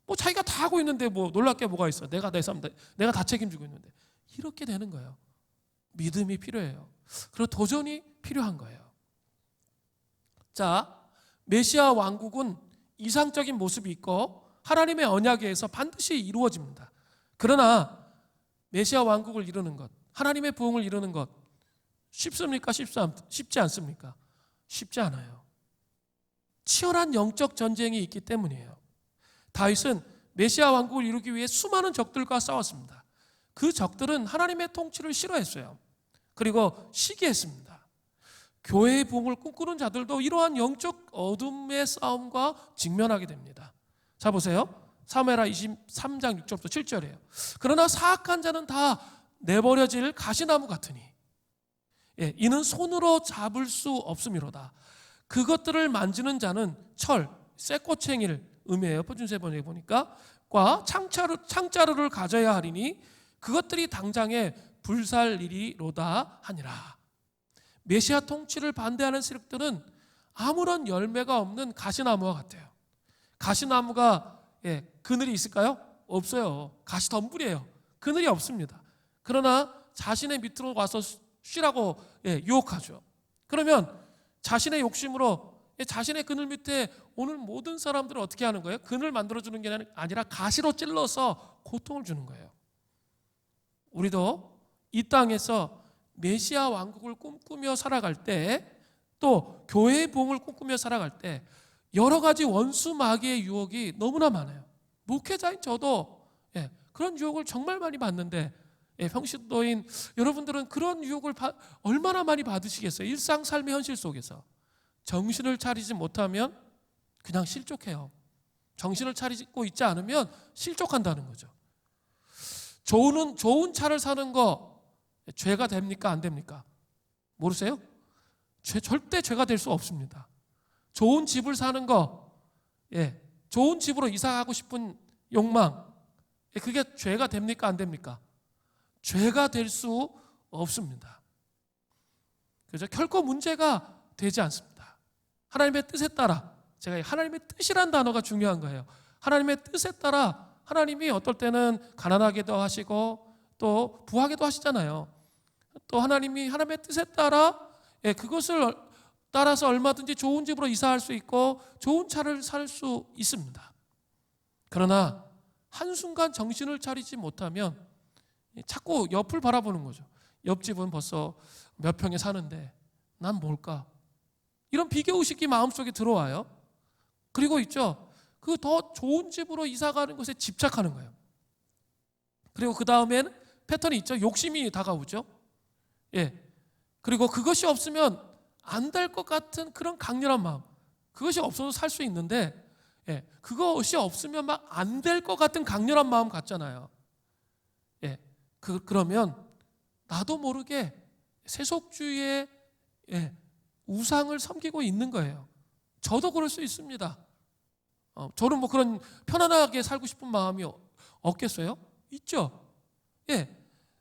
뭐 자기가 다 하고 있는데 뭐 놀랄 게 뭐가 있어? 내가 내 삶 내가 다 책임지고 있는데. 이렇게 되는 거예요. 믿음이 필요해요. 그리고 도전이 필요한 거예요. 자, 메시아 왕국은 이상적인 모습이 있고 하나님의 언약에 의해서 반드시 이루어집니다. 그러나 메시아 왕국을 이루는 것, 하나님의 부흥을 이루는 것 쉽습니까? 쉽지 않습니까? 쉽지 않아요. 치열한 영적 전쟁이 있기 때문이에요. 다윗은 메시아 왕국을 이루기 위해 수많은 적들과 싸웠습니다. 그 적들은 하나님의 통치를 싫어했어요. 그리고 시기했습니다. 교회의 부흥을 꿈꾸는 자들도 이러한 영적 어둠의 싸움과 직면하게 됩니다. 자, 보세요. 사무엘하 23장 6절부터 7절이에요. 그러나 사악한 자는 다 내버려질 가시나무 같으니 이는 손으로 잡을 수 없음이로다. 그것들을 만지는 자는 철, 쇠꼬챙이를 의미해요. 표준세 번역에 보니까 과 창자루를 가져야 하리니 그것들이 당장에 불살리리로다 하니라. 메시아 통치를 반대하는 세력들은 아무런 열매가 없는 가시나무와 같아요. 가시나무가 그늘이 있을까요? 없어요. 가시덤불이에요. 그늘이 없습니다. 그러나 자신의 밑으로 와서 쉬라고 유혹하죠. 그러면 자신의 욕심으로 자신의 그늘 밑에 오늘 모든 사람들을 어떻게 하는 거예요? 그늘 만들어주는 게 아니라 가시로 찔러서 고통을 주는 거예요. 우리도 이 땅에서 메시아 왕국을 꿈꾸며 살아갈 때, 또 교회의 부흥을 꿈꾸며 살아갈 때 여러 가지 원수 마귀의 유혹이 너무나 많아요. 목회자인 저도 그런 유혹을 정말 많이 받는데, 평신도인 여러분들은 그런 유혹을 얼마나 많이 받으시겠어요? 일상 삶의 현실 속에서 정신을 차리지 못하면 그냥 실족해요. 정신을 차리고 있지 않으면 실족한다는 거죠. 좋은 차를 사는 거 죄가 됩니까? 안 됩니까? 모르세요? 절대 죄가 될 수 없습니다. 좋은 집을 사는 거, 좋은 집으로 이사가고 싶은 욕망, 그게 죄가 됩니까? 안 됩니까? 죄가 될 수 없습니다. 그래서 결코 문제가 되지 않습니다. 하나님의 뜻에 따라, 제가 하나님의 뜻이란 단어가 중요한 거예요. 하나님의 뜻에 따라 하나님이 어떨 때는 가난하게도 하시고 또 부하게도 하시잖아요. 또 하나님이 하나님의 뜻에 따라 그것을 따라서 얼마든지 좋은 집으로 이사할 수 있고 좋은 차를 살 수 있습니다. 그러나 한순간 정신을 차리지 못하면 자꾸 옆을 바라보는 거죠. 옆집은 벌써 몇 평에 사는데 난 뭘까? 이런 비교의식이 마음속에 들어와요. 그리고 있죠, 그 더 좋은 집으로 이사가는 것에 집착하는 거예요. 그리고 그 다음엔 패턴이 있죠. 욕심이 다가오죠. 그리고 그것이 없으면 안 될 것 같은 그런 강렬한 마음. 그것이 없어도 살 수 있는데 그것이 없으면 막 안 될 것 같은 강렬한 마음 같잖아요. 그러면 나도 모르게 세속주의의 우상을 섬기고 있는 거예요. 저도 그럴 수 있습니다. 저는 뭐 그런 편안하게 살고 싶은 마음이 없겠어요? 있죠.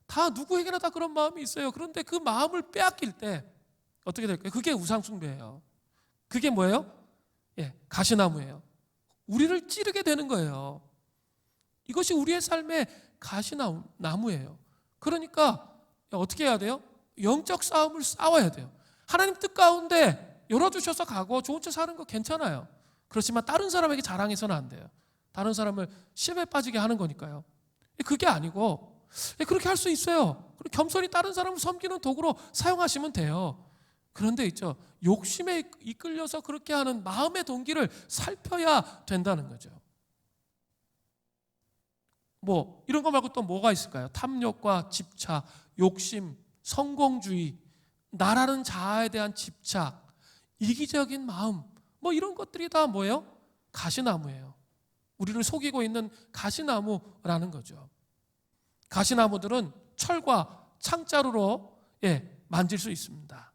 다 누구에게나 다 그런 마음이 있어요. 그런데 그 마음을 빼앗길 때 어떻게 될까요? 그게 우상숭배예요. 그게 뭐예요? 가시나무예요. 우리를 찌르게 되는 거예요. 이것이 우리의 삶의 가시나무예요. 그러니까 어떻게 해야 돼요? 영적 싸움을 싸워야 돼요. 하나님 뜻 가운데 열어주셔서 가고 좋은 채 사는 거 괜찮아요. 그렇지만 다른 사람에게 자랑해서는 안 돼요. 다른 사람을 시험에 빠지게 하는 거니까요. 그게 아니고 그렇게 할 수 있어요. 겸손히 다른 사람을 섬기는 도구로 사용하시면 돼요. 그런데 있죠, 욕심에 이끌려서 그렇게 하는 마음의 동기를 살펴야 된다는 거죠. 뭐 이런 거 말고 또 뭐가 있을까요? 탐욕과 집착, 욕심, 성공주의, 나라는 자아에 대한 집착, 이기적인 마음, 뭐 이런 것들이 다 뭐예요? 가시나무예요. 우리를 속이고 있는 가시나무라는 거죠. 가시나무들은 철과 창자루로 만질 수 있습니다.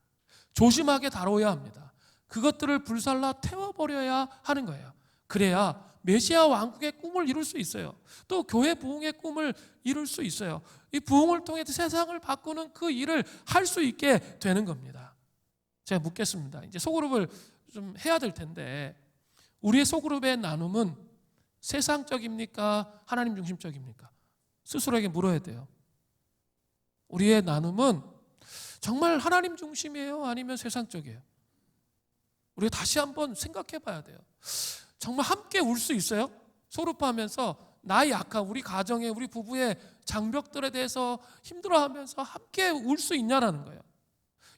조심하게 다뤄야 합니다. 그것들을 불살라 태워버려야 하는 거예요. 그래야 메시아 왕국의 꿈을 이룰 수 있어요. 또 교회 부흥의 꿈을 이룰 수 있어요. 이 부흥을 통해 세상을 바꾸는 그 일을 할 수 있게 되는 겁니다. 제가 묻겠습니다. 이제 소그룹을 좀 해야 될 텐데, 우리의 소그룹의 나눔은 세상적입니까? 하나님 중심적입니까? 스스로에게 물어야 돼요. 우리의 나눔은 정말 하나님 중심이에요? 아니면 세상적이에요? 우리가 다시 한번 생각해 봐야 돼요. 정말 함께 울 수 있어요? 소룹하면서 나의 약한 우리 가정의 우리 부부의 장벽들에 대해서 힘들어하면서 함께 울 수 있냐라는 거예요.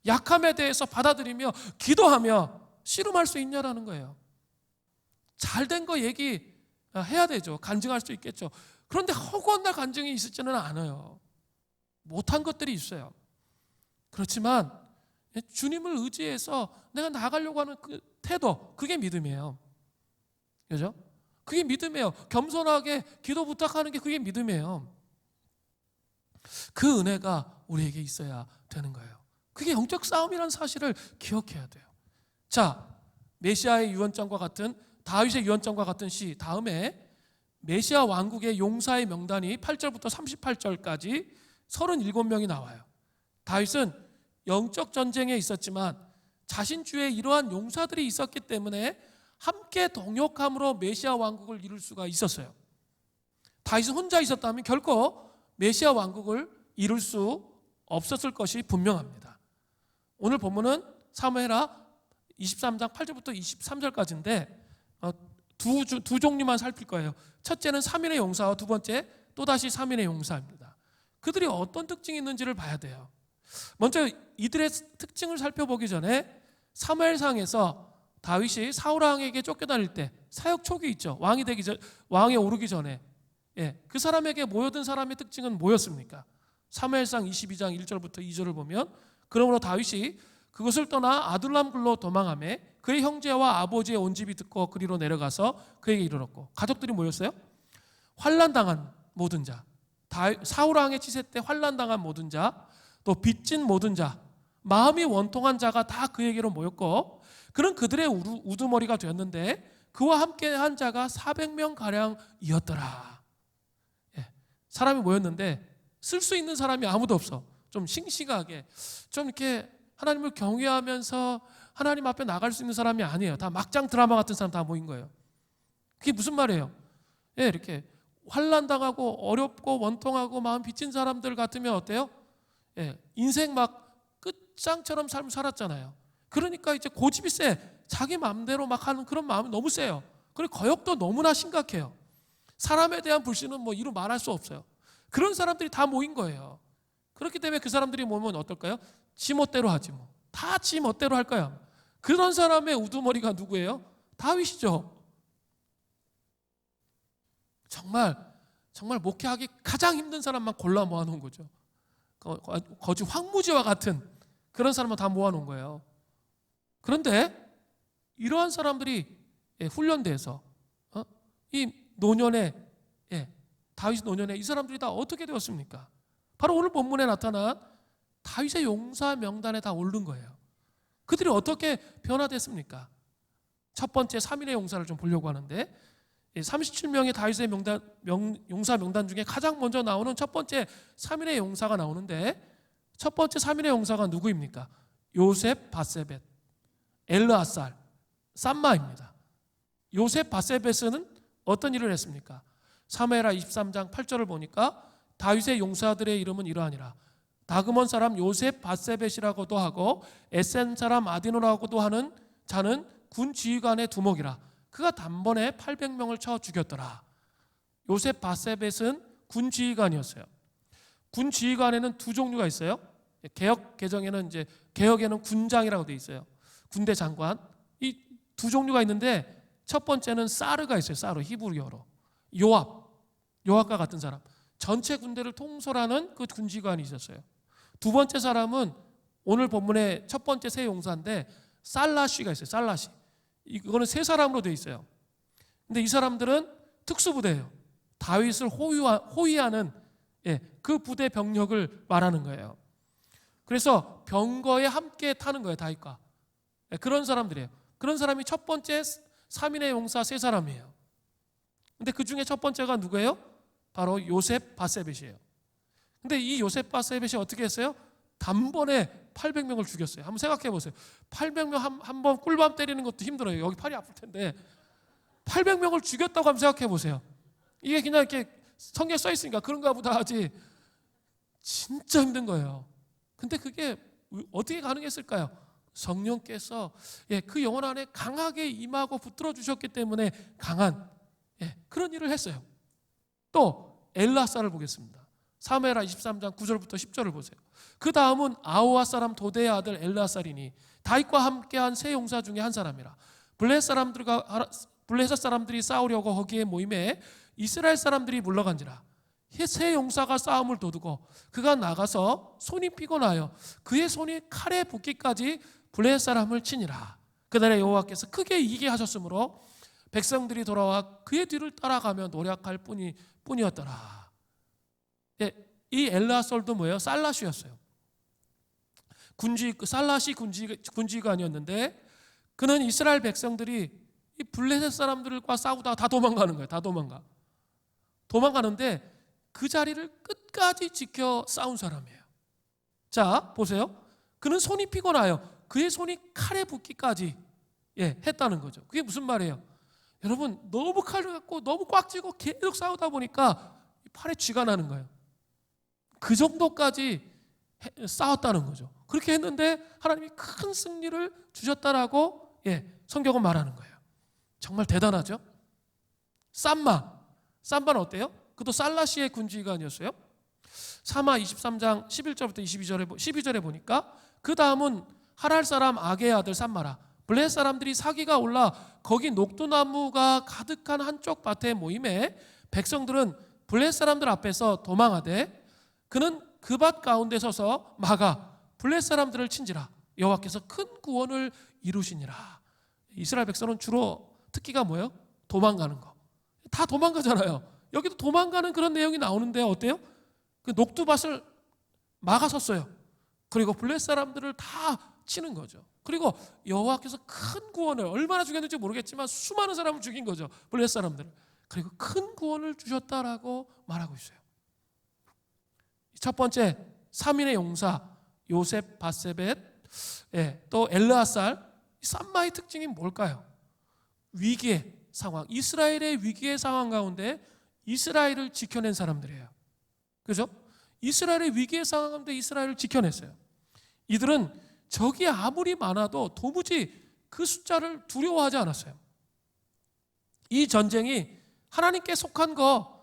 약함에 대해서 받아들이며 기도하며 씨름할 수 있냐라는 거예요. 잘된 거 얘기해야 되죠. 간증할 수 있겠죠. 그런데 허구한 날 간증이 있을지는 않아요. 못한 것들이 있어요. 그렇지만 주님을 의지해서 내가 나가려고 하는 그 태도, 그게 믿음이에요. 그죠? 그게 믿음이에요. 겸손하게 기도 부탁하는 게 그게 믿음이에요. 그 은혜가 우리에게 있어야 되는 거예요. 그게 영적 싸움이라는 사실을 기억해야 돼요. 자, 메시아의 유언장과 같은, 다윗의 유언장과 같은 시 다음에 메시아 왕국의 용사의 명단이 8절부터 38절까지 37명이 나와요. 다윗은 영적 전쟁에 있었지만 자신 주위에 이러한 용사들이 있었기 때문에 함께 동역함으로 메시아 왕국을 이룰 수가 있었어요. 다윗은 혼자 있었다면 결코 메시아 왕국을 이룰 수 없었을 것이 분명합니다. 오늘 본문은 사무엘하 23장 8절부터 23절까지인데 두 종류만 살필 거예요. 첫째는 3인의 용사와 두 번째 또다시 3인의 용사입니다. 그들이 어떤 특징이 있는지를 봐야 돼요. 먼저 이들의 특징을 살펴보기 전에 사무엘상에서 다윗이 사울 왕에게 쫓겨다닐 때 사역 초기 있죠. 왕에 오르기 전에 그 사람에게 모여든 사람의 특징은 뭐였습니까? 사무엘상 22장 1절부터 2절을 보면, 그러므로 다윗이 그것을 떠나 아둘람 굴로 도망하며 그의 형제와 아버지의 온 집이 듣고 그리로 내려가서 그에게 이르렀고, 가족들이 모였어요. 환난당한 모든 자, 사울 왕의 치세 때 환난당한 모든 자, 또 빚진 모든 자, 마음이 원통한 자가 다 그에게로 모였고, 그는 그들의 우두머리가 되었는데 그와 함께 한 자가 400명 가량이었더라. 사람이 모였는데 쓸 수 있는 사람이 아무도 없어. 좀 싱싱하게, 좀 이렇게 하나님을 경외하면서 하나님 앞에 나갈 수 있는 사람이 아니에요. 다 막장 드라마 같은 사람 다 모인 거예요. 그게 무슨 말이에요? 이렇게 환난당하고 어렵고 원통하고 마음 빚진 사람들 같으면 어때요? 인생 막 끝장처럼 삶을 살았잖아요. 그러니까 이제 고집이 세. 자기 마음대로 막 하는 그런 마음이 너무 세요. 그리고 거역도 너무나 심각해요. 사람에 대한 불신은 뭐 이루 말할 수 없어요. 그런 사람들이 다 모인 거예요. 그렇기 때문에 그 사람들이 모이면 어떨까요? 지 멋대로 하지 뭐. 다 지 멋대로 할 거야. 그런 사람의 우두머리가 누구예요? 다윗이죠. 정말 목회하기 가장 힘든 사람만 골라 모아놓은 거죠. 거지 황무지와 같은 그런 사람만 다 모아놓은 거예요. 그런데 이러한 사람들이 훈련돼서 이 노년에 다윗 노년에 이 사람들이 다 어떻게 되었습니까? 바로 오늘 본문에 나타난 다윗의 용사 명단에 다 오른 거예요. 그들이 어떻게 변화됐습니까? 첫 번째 3인의 용사를 좀 보려고 하는데 37명의 다윗의 용사 명단 중에 가장 먼저 나오는 첫 번째 3인의 용사가 나오는데 첫 번째 3인의 용사가 누구입니까? 요셉 바세벳, 엘르아살, 쌈마입니다. 요셉 바세벳은 어떤 일을 했습니까? 사무엘하 23장 8절을 보니까 다윗의 용사들의 이름은 이러하니라. 다그몬 사람 요셉 바세벳이라고도 하고 에센 사람 아디노라고도 하는 자는 군 지휘관의 두목이라. 그가 단번에 800명을 쳐 죽였더라. 요셉 바세벳은 군 지휘관이었어요. 군 지휘관에는 두 종류가 있어요. 개혁 개정에는 이제 개혁에는 군장이라고 돼 있어요. 군대 장관. 이 두 종류가 있는데 첫 번째는 사르가 있어요. 사르 히브리어로. 요압과 같은 사람. 전체 군대를 통솔하는 그 군지관이 있었어요. 두 번째 사람은 오늘 본문의 첫 번째 세 용사인데 살라시가 있어요. 살라시. 이거는 세 사람으로 되어 있어요. 근데 이 사람들은 특수부대예요. 다윗을 호위하는 그 부대 병력을 말하는 거예요. 그래서 병거에 함께 타는 거예요. 다윗과. 그런 사람들이에요. 그런 사람이 첫 번째 3인의 용사 세 사람이에요. 근데 그 중에 첫 번째가 누구예요? 바로 요셉 바세벳이에요. 근데 이 요셉 바세벳이 어떻게 했어요? 단번에 800명을 죽였어요. 한번 생각해 보세요. 800명 한 번 꿀밤 때리는 것도 힘들어요. 여기 팔이 아플 텐데 800명을 죽였다고 한번 생각해 보세요. 이게 그냥 이렇게 성경에 써 있으니까 그런가 보다 하지 진짜 힘든 거예요. 근데 그게 어떻게 가능했을까요? 성령께서 그 영혼 안에 강하게 임하고 붙들어 주셨기 때문에 강한 그런 일을 했어요. 또 엘라사를 보겠습니다. 사무엘하 23장 9절부터 10절을 보세요. 그 다음은 아호와 사람 도대의 아들 엘라살이니 다윗과 함께한 세 용사 중에 한 사람이라. 블레셋 사람들이 싸우려고 거기에 모임에 이스라엘 사람들이 물러간지라. 세 용사가 싸움을 도두고 그가 나가서 손이 피곤하여 그의 손이 칼에 붙기까지 블레셋 사람을 치니라. 그날에 여호와께서 크게 이기게 하셨으므로 백성들이 돌아와 그의 뒤를 따라가며 노력할 뿐이었더라. 이 엘르아솔도 뭐예요? 살라시였어요. 살라시 군지관이었는데 그는 이스라엘 백성들이 이 블레셋 사람들과 싸우다가 다 도망가는 거예요. 다 도망가는데 그 자리를 끝까지 지켜 싸운 사람이에요. 자, 보세요. 그는 손이 피곤하여 그의 손이 칼에 붙기까지 했다는 거죠. 그게 무슨 말이에요? 여러분, 너무 칼을 갖고 너무 꽉 쥐고 계속 싸우다 보니까 팔에 쥐가 나는 거예요. 그 정도까지 싸웠다는 거죠. 그렇게 했는데 하나님이 큰 승리를 주셨다라고 성경은 말하는 거예요. 정말 대단하죠? 쌈마는 어때요? 그도 살라시의 군지관이었어요. 사마 23장 11절부터 12절에 보니까 그 다음은 하랄 사람 아게의 아들 쌈마라. 블레셋 사람들이 사기가 올라 거기 녹두나무가 가득한 한쪽 밭에 모임에 백성들은 블레셋 사람들 앞에서 도망하되 그는 그 밭 가운데 서서 막아 블레셋 사람들을 친지라. 여호와께서 큰 구원을 이루시니라. 이스라엘 백성은 주로 특기가 뭐예요? 도망가는 거. 다 도망가잖아요. 여기도 도망가는 그런 내용이 나오는데 어때요? 그 녹두밭을 막아섰어요. 그리고 블레셋 사람들을 다 치는 거죠. 그리고 여호와께서 큰 구원을 얼마나 죽였는지 모르겠지만 수많은 사람을 죽인 거죠. 블레셋 사람들을. 그리고 큰 구원을 주셨다라고 말하고 있어요. 첫 번째 3인의 용사 요셉 바세벳 또 엘르아살 쌈마의 특징이 뭘까요? 위기의 상황, 이스라엘의 위기의 상황 가운데 이스라엘을 지켜낸 사람들이에요. 그죠? 이스라엘의 위기의 상황 가운데 이스라엘을 지켜냈어요. 이들은 적이 아무리 많아도 도무지 그 숫자를 두려워하지 않았어요. 이 전쟁이 하나님께 속한 거,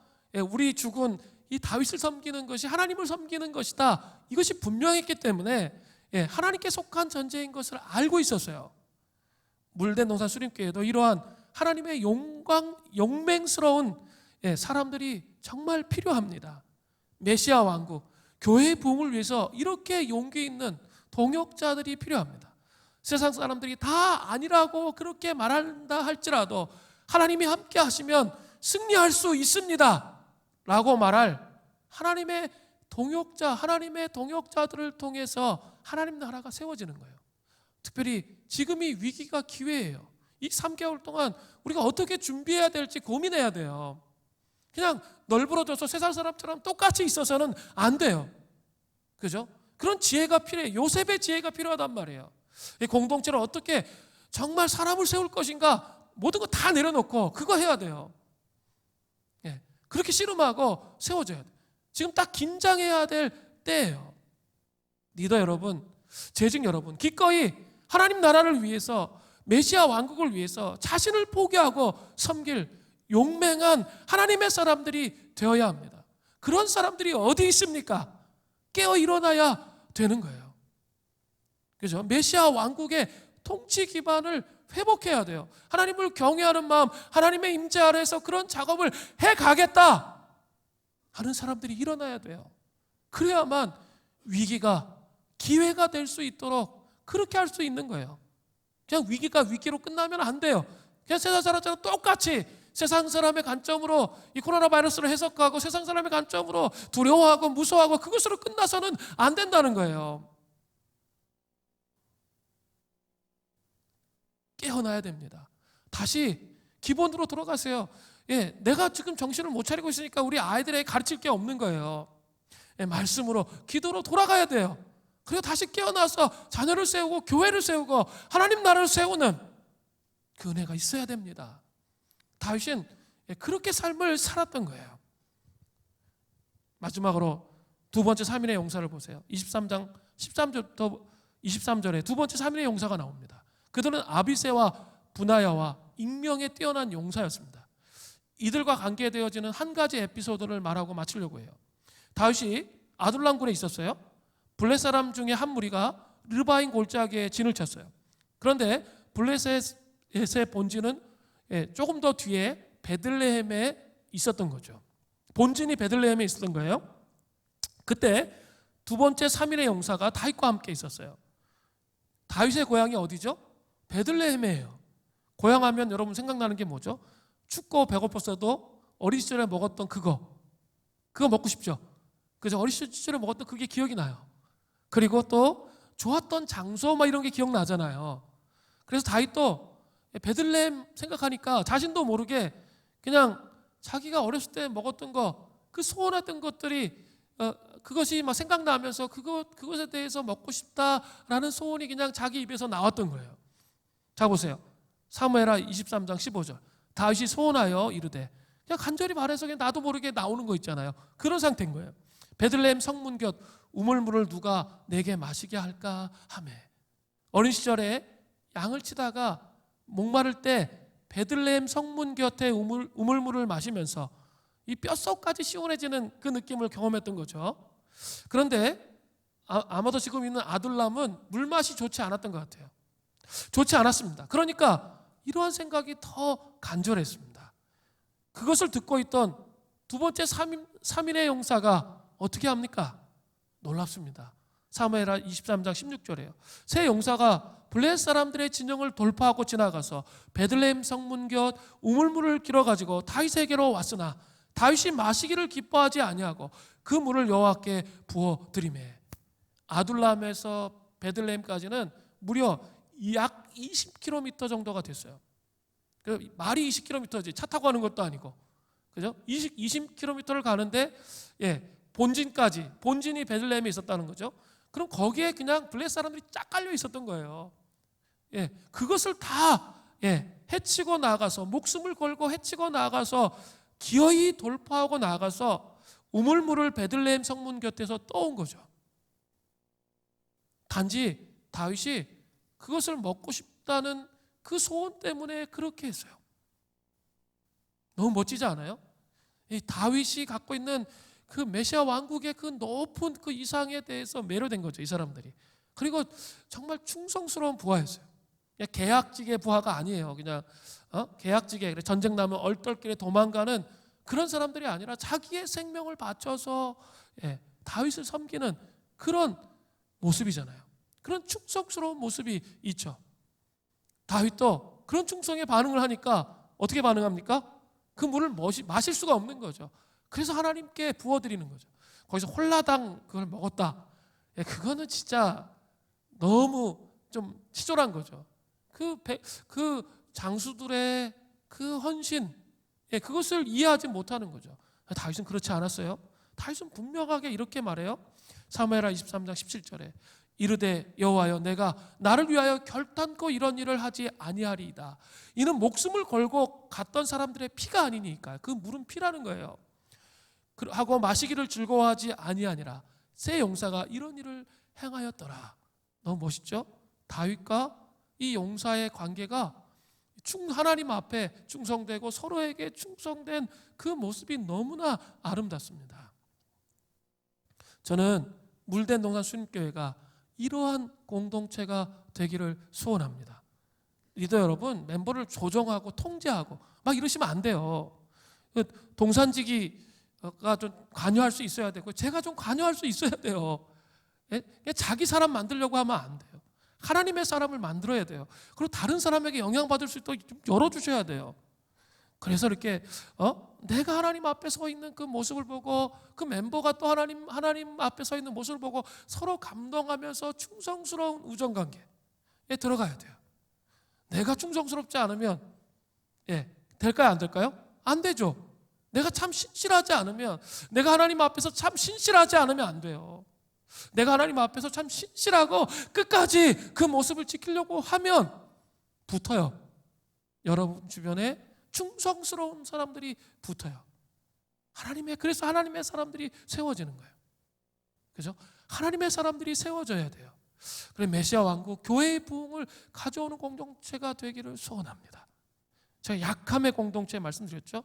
우리 죽은 이 다윗을 섬기는 것이 하나님을 섬기는 것이다. 이것이 분명했기 때문에 하나님께 속한 전쟁인 것을 알고 있었어요. 물된 농사 수림교회도 이러한 하나님의 용맹스러운 사람들이 정말 필요합니다. 메시아 왕국, 교회의 부흥을 위해서 이렇게 용기 있는 동역자들이 필요합니다. 세상 사람들이 다 아니라고 그렇게 말한다 할지라도 하나님이 함께 하시면 승리할 수 있습니다 라고 말할 하나님의 동역자, 하나님의 동역자들을 통해서 하나님 나라가 세워지는 거예요. 특별히 지금이 위기가 기회예요. 이 3개월 동안 우리가 어떻게 준비해야 될지 고민해야 돼요. 그냥 널브러져서 세상 사람처럼 똑같이 있어서는 안 돼요. 그죠? 그런 지혜가 필요해요. 요셉의 지혜가 필요하단 말이에요. 이 공동체를 어떻게 정말 사람을 세울 것인가, 모든 거 다 내려놓고 그거 해야 돼요. 예, 그렇게 씨름하고 세워져야 돼요. 지금 딱 긴장해야 될 때예요. 리더 여러분, 재직 여러분, 기꺼이 하나님 나라를 위해서, 메시아 왕국을 위해서 자신을 포기하고 섬길 용맹한 하나님의 사람들이 되어야 합니다. 그런 사람들이 어디 있습니까? 깨어 일어나야 되는 거예요. 그죠? 메시아 왕국의 통치 기반을 회복해야 돼요. 하나님을 경외하는 마음, 하나님의 임재 아래에서 그런 작업을 해가겠다 하는 사람들이 일어나야 돼요. 그래야만 위기가 기회가 될 수 있도록 그렇게 할 수 있는 거예요. 그냥 위기가 위기로 끝나면 안 돼요. 그냥 세상 사람처럼 똑같이 세상 사람의 관점으로 이 코로나 바이러스를 해석하고 세상 사람의 관점으로 두려워하고 무서워하고 그것으로 끝나서는 안 된다는 거예요. 깨어나야 됩니다. 다시 기본으로 돌아가세요. 예, 내가 지금 정신을 못 차리고 있으니까 우리 아이들에게 가르칠 게 없는 거예요. 예, 말씀으로, 기도로 돌아가야 돼요. 그리고 다시 깨어나서 자녀를 세우고 교회를 세우고 하나님 나라를 세우는 그 은혜가 있어야 됩니다. 다윗은 그렇게 삶을 살았던 거예요. 마지막으로 두 번째 3인의 용사를 보세요. 23장 13절부터 23절에 두 번째 3인의 용사가 나옵니다. 그들은 아비새와 분하야와 익명에 뛰어난 용사였습니다. 이들과 관계되어지는 한 가지 에피소드를 말하고 마치려고 해요. 다윗이 아둘람군에 있었어요. 블레 사람 중에 한 무리가 르바인 골짜기에 진을 쳤어요. 그런데 블레셋의 본진은 조금 더 뒤에 베들레헴에 있었던 거죠. 본진이 베들레헴에 있었던 거예요. 그때 두 번째 3인의 용사가 다윗과 함께 있었어요. 다윗의 고향이 어디죠? 베들레헴이에요. 고향하면 여러분 생각나는 게 뭐죠? 춥고 배고팠어도 어린 시절에 먹었던 그거 먹고 싶죠? 그죠? 어린 시절에 먹었던 그게 기억이 나요. 그리고 또 좋았던 장소 막 이런 게 기억나잖아요. 그래서 다윗도 베들레헴 생각하니까 자신도 모르게 그냥 자기가 어렸을 때 먹었던 거, 그 소원했던 것들이 그것이 막 생각나면서 그것에 대해서 먹고 싶다라는 소원이 그냥 자기 입에서 나왔던 거예요. 자 보세요. 사무엘하 23장 15절. 다윗이 소원하여 이르되, 그냥 간절히 말해서 그냥 나도 모르게 나오는 거 있잖아요. 그런 상태인 거예요. 베들레헴 성문 곁 우물물을 누가 내게 마시게 할까 하매. 어린 시절에 양을 치다가 목마를 때 베들레헴 성문 곁에 우물물을 마시면서 이 뼛속까지 시원해지는 그 느낌을 경험했던 거죠. 그런데 아마도 지금 있는 아둘람은 물맛이 좋지 않았던 것 같아요. 좋지 않았습니다. 그러니까 이러한 생각이 더 간절했습니다. 그것을 듣고 있던 두 번째 3인의 용사가 어떻게 합니까? 놀랍습니다. 사무엘하 23장 16절에요. 세 용사가 블레셋 사람들의 진영을 돌파하고 지나가서 베들레헴 성문 곁 우물물을 길어가지고 다윗에게로 왔으나 다윗이 마시기를 기뻐하지 아니하고 그 물을 여호와께 부어 드리매. 아둘람에서 베들레헴까지는 무려 약 20km 정도가 됐어요. 말이 20km지 차 타고 가는 것도 아니고, 그죠? 20km를 가는데 본진이 베들레헴에 있었다는 거죠. 그럼 거기에 그냥 블레셋 사람들이 쫙 깔려 있었던 거예요. 그것을 다 해치고 나가서, 목숨을 걸고 해치고 나가서 기어이 돌파하고 나가서 우물물을 베들레헴 성문 곁에서 떠온 거죠. 단지 다윗이 그것을 먹고 싶다는 그 소원 때문에 그렇게 했어요. 너무 멋지지 않아요? 이 다윗이 갖고 있는 그 메시아 왕국의 그 높은 그 이상에 대해서 매료된 거죠, 이 사람들이. 그리고 정말 충성스러운 부하였어요. 그냥 계약직의 부하가 아니에요. 그냥 계약직에 전쟁 나면 얼떨결에 도망가는 그런 사람들이 아니라 자기의 생명을 바쳐서 다윗을 섬기는 그런 모습이잖아요. 그런 충성스러운 모습이 있죠. 다윗도 그런 충성에 반응을 하니까 어떻게 반응합니까? 그 물을 마실 수가 없는 거죠. 그래서 하나님께 부어드리는 거죠. 거기서 홀라당 그걸 먹었다. 그거는 진짜 너무 좀 치졸한 거죠. 그 장수들의 그 헌신, 그것을 이해하지 못하는 거죠. 다윗은 그렇지 않았어요. 다윗은 분명하게 이렇게 말해요. 사무엘하 23장 17절에 이르되 여호와여 내가 나를 위하여 결단코 이런 일을 하지 아니하리이다. 이는 목숨을 걸고 갔던 사람들의 피가 아니니까. 그 물은 피라는 거예요. 하고 마시기를 즐거워하지 아니하니라. 새 용사가 이런 일을 행하였더라. 너무 멋있죠? 다윗과 이 용사의 관계가 하나님 앞에 충성되고 서로에게 충성된 그 모습이 너무나 아름답습니다. 저는 물된 동산 수님교회가 이러한 공동체가 되기를 소원합니다. 리더 여러분, 멤버를 조정하고 통제하고 막 이러시면 안 돼요. 동산지기가 좀 관여할 수 있어야 되고 제가 좀 관여할 수 있어야 돼요. 자기 사람 만들려고 하면 안 돼요. 하나님의 사람을 만들어야 돼요. 그리고 다른 사람에게 영향받을 수 있도록 좀 열어주셔야 돼요. 그래서 이렇게 내가 하나님 앞에 서 있는 그 모습을 보고 그 멤버가 또 하나님 앞에 서 있는 모습을 보고 서로 감동하면서 충성스러운 우정관계에 들어가야 돼요. 내가 충성스럽지 않으면 될까요? 안 될까요? 안 되죠. 내가 참 신실하지 않으면, 내가 하나님 앞에서 참 신실하지 않으면 안 돼요. 내가 하나님 앞에서 참 신실하고 끝까지 그 모습을 지키려고 하면 붙어요. 여러분 주변에 충성스러운 사람들이 붙어요. 그래서 하나님의 사람들이 세워지는 거예요. 그죠? 하나님의 사람들이 세워져야 돼요. 그래 메시아 왕국, 교회의 부흥을 가져오는 공동체가 되기를 소원합니다. 제가 약함의 공동체 말씀드렸죠.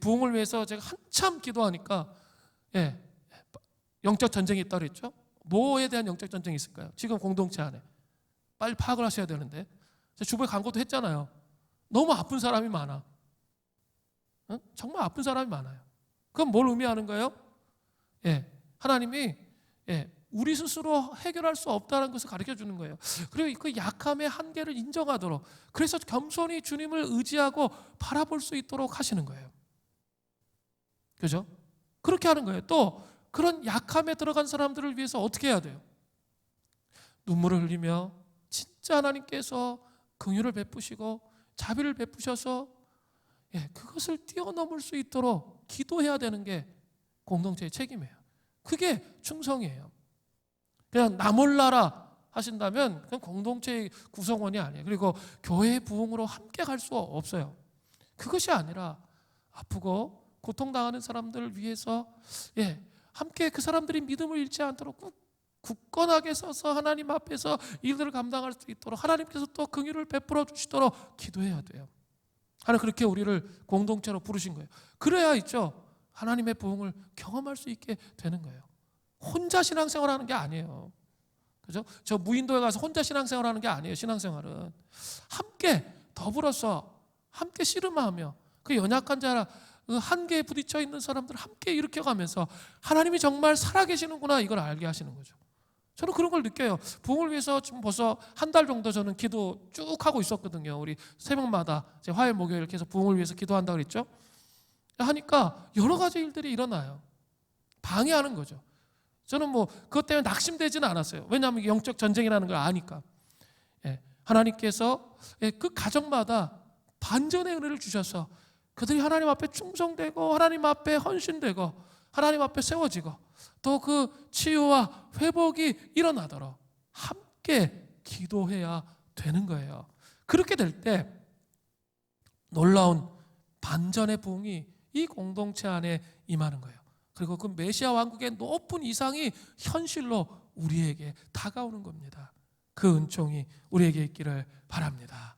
부흥을 위해서 제가 한참 기도하니까 영적 전쟁이 있다고 그랬죠. 뭐에 대한 영적 전쟁이 있을까요? 지금 공동체 안에 빨리 파악을 하셔야 되는데, 제가 주부에 광고도 했잖아요. 너무 아픈 사람이 많아. 정말 아픈 사람이 많아요. 그건 뭘 의미하는 거예요? 하나님이 우리 스스로 해결할 수 없다는 것을 가르쳐 주는 거예요. 그리고 그 약함의 한계를 인정하도록, 그래서 겸손히 주님을 의지하고 바라볼 수 있도록 하시는 거예요. 그죠? 그렇게 하는 거예요. 또 그런 약함에 들어간 사람들을 위해서 어떻게 해야 돼요? 눈물을 흘리며 진짜 하나님께서 긍휼을 베푸시고 자비를 베푸셔서 그것을 뛰어넘을 수 있도록 기도해야 되는 게 공동체의 책임이에요. 그게 충성이에요. 그냥 나 몰라라 하신다면 그건 공동체의 구성원이 아니에요. 그리고 교회의 부흥으로 함께 갈 수 없어요. 그것이 아니라 아프고 고통당하는 사람들을 위해서 함께 그 사람들이 믿음을 잃지 않도록 굳건하게 서서 하나님 앞에서 일들을 감당할 수 있도록 하나님께서 또 긍휼을 베풀어 주시도록 기도해야 돼요. 하나님 그렇게 우리를 공동체로 부르신 거예요. 그래야 있죠, 하나님의 부흥을 경험할 수 있게 되는 거예요. 혼자 신앙생활하는 게 아니에요. 그죠? 저 무인도에 가서 혼자 신앙생활하는 게 아니에요. 신앙생활은 함께 더불어서 함께 씨름하며 그 연약한 자라 그 한계에 부딪혀 있는 사람들을 함께 일으켜가면서 하나님이 정말 살아계시는구나, 이걸 알게 하시는 거죠. 저는 그런 걸 느껴요. 부흥을 위해서 지금 벌써 한 달 정도 저는 기도 쭉 하고 있었거든요. 우리 새벽마다 화요일 목요일 이렇게 해서 부흥을 위해서 기도한다고 그랬죠. 하니까 여러 가지 일들이 일어나요. 방해하는 거죠. 저는 그것 때문에 낙심되지는 않았어요. 왜냐하면 이게 영적 전쟁이라는 걸 아니까. 하나님께서 그 가정마다 반전의 은혜를 주셔서 그들이 하나님 앞에 충성되고 하나님 앞에 헌신되고 하나님 앞에 세워지고 또 그 치유와 회복이 일어나도록 함께 기도해야 되는 거예요. 그렇게 될 때 놀라운 반전의 부흥이 이 공동체 안에 임하는 거예요. 그리고 그 메시아 왕국의 높은 이상이 현실로 우리에게 다가오는 겁니다. 그 은총이 우리에게 있기를 바랍니다.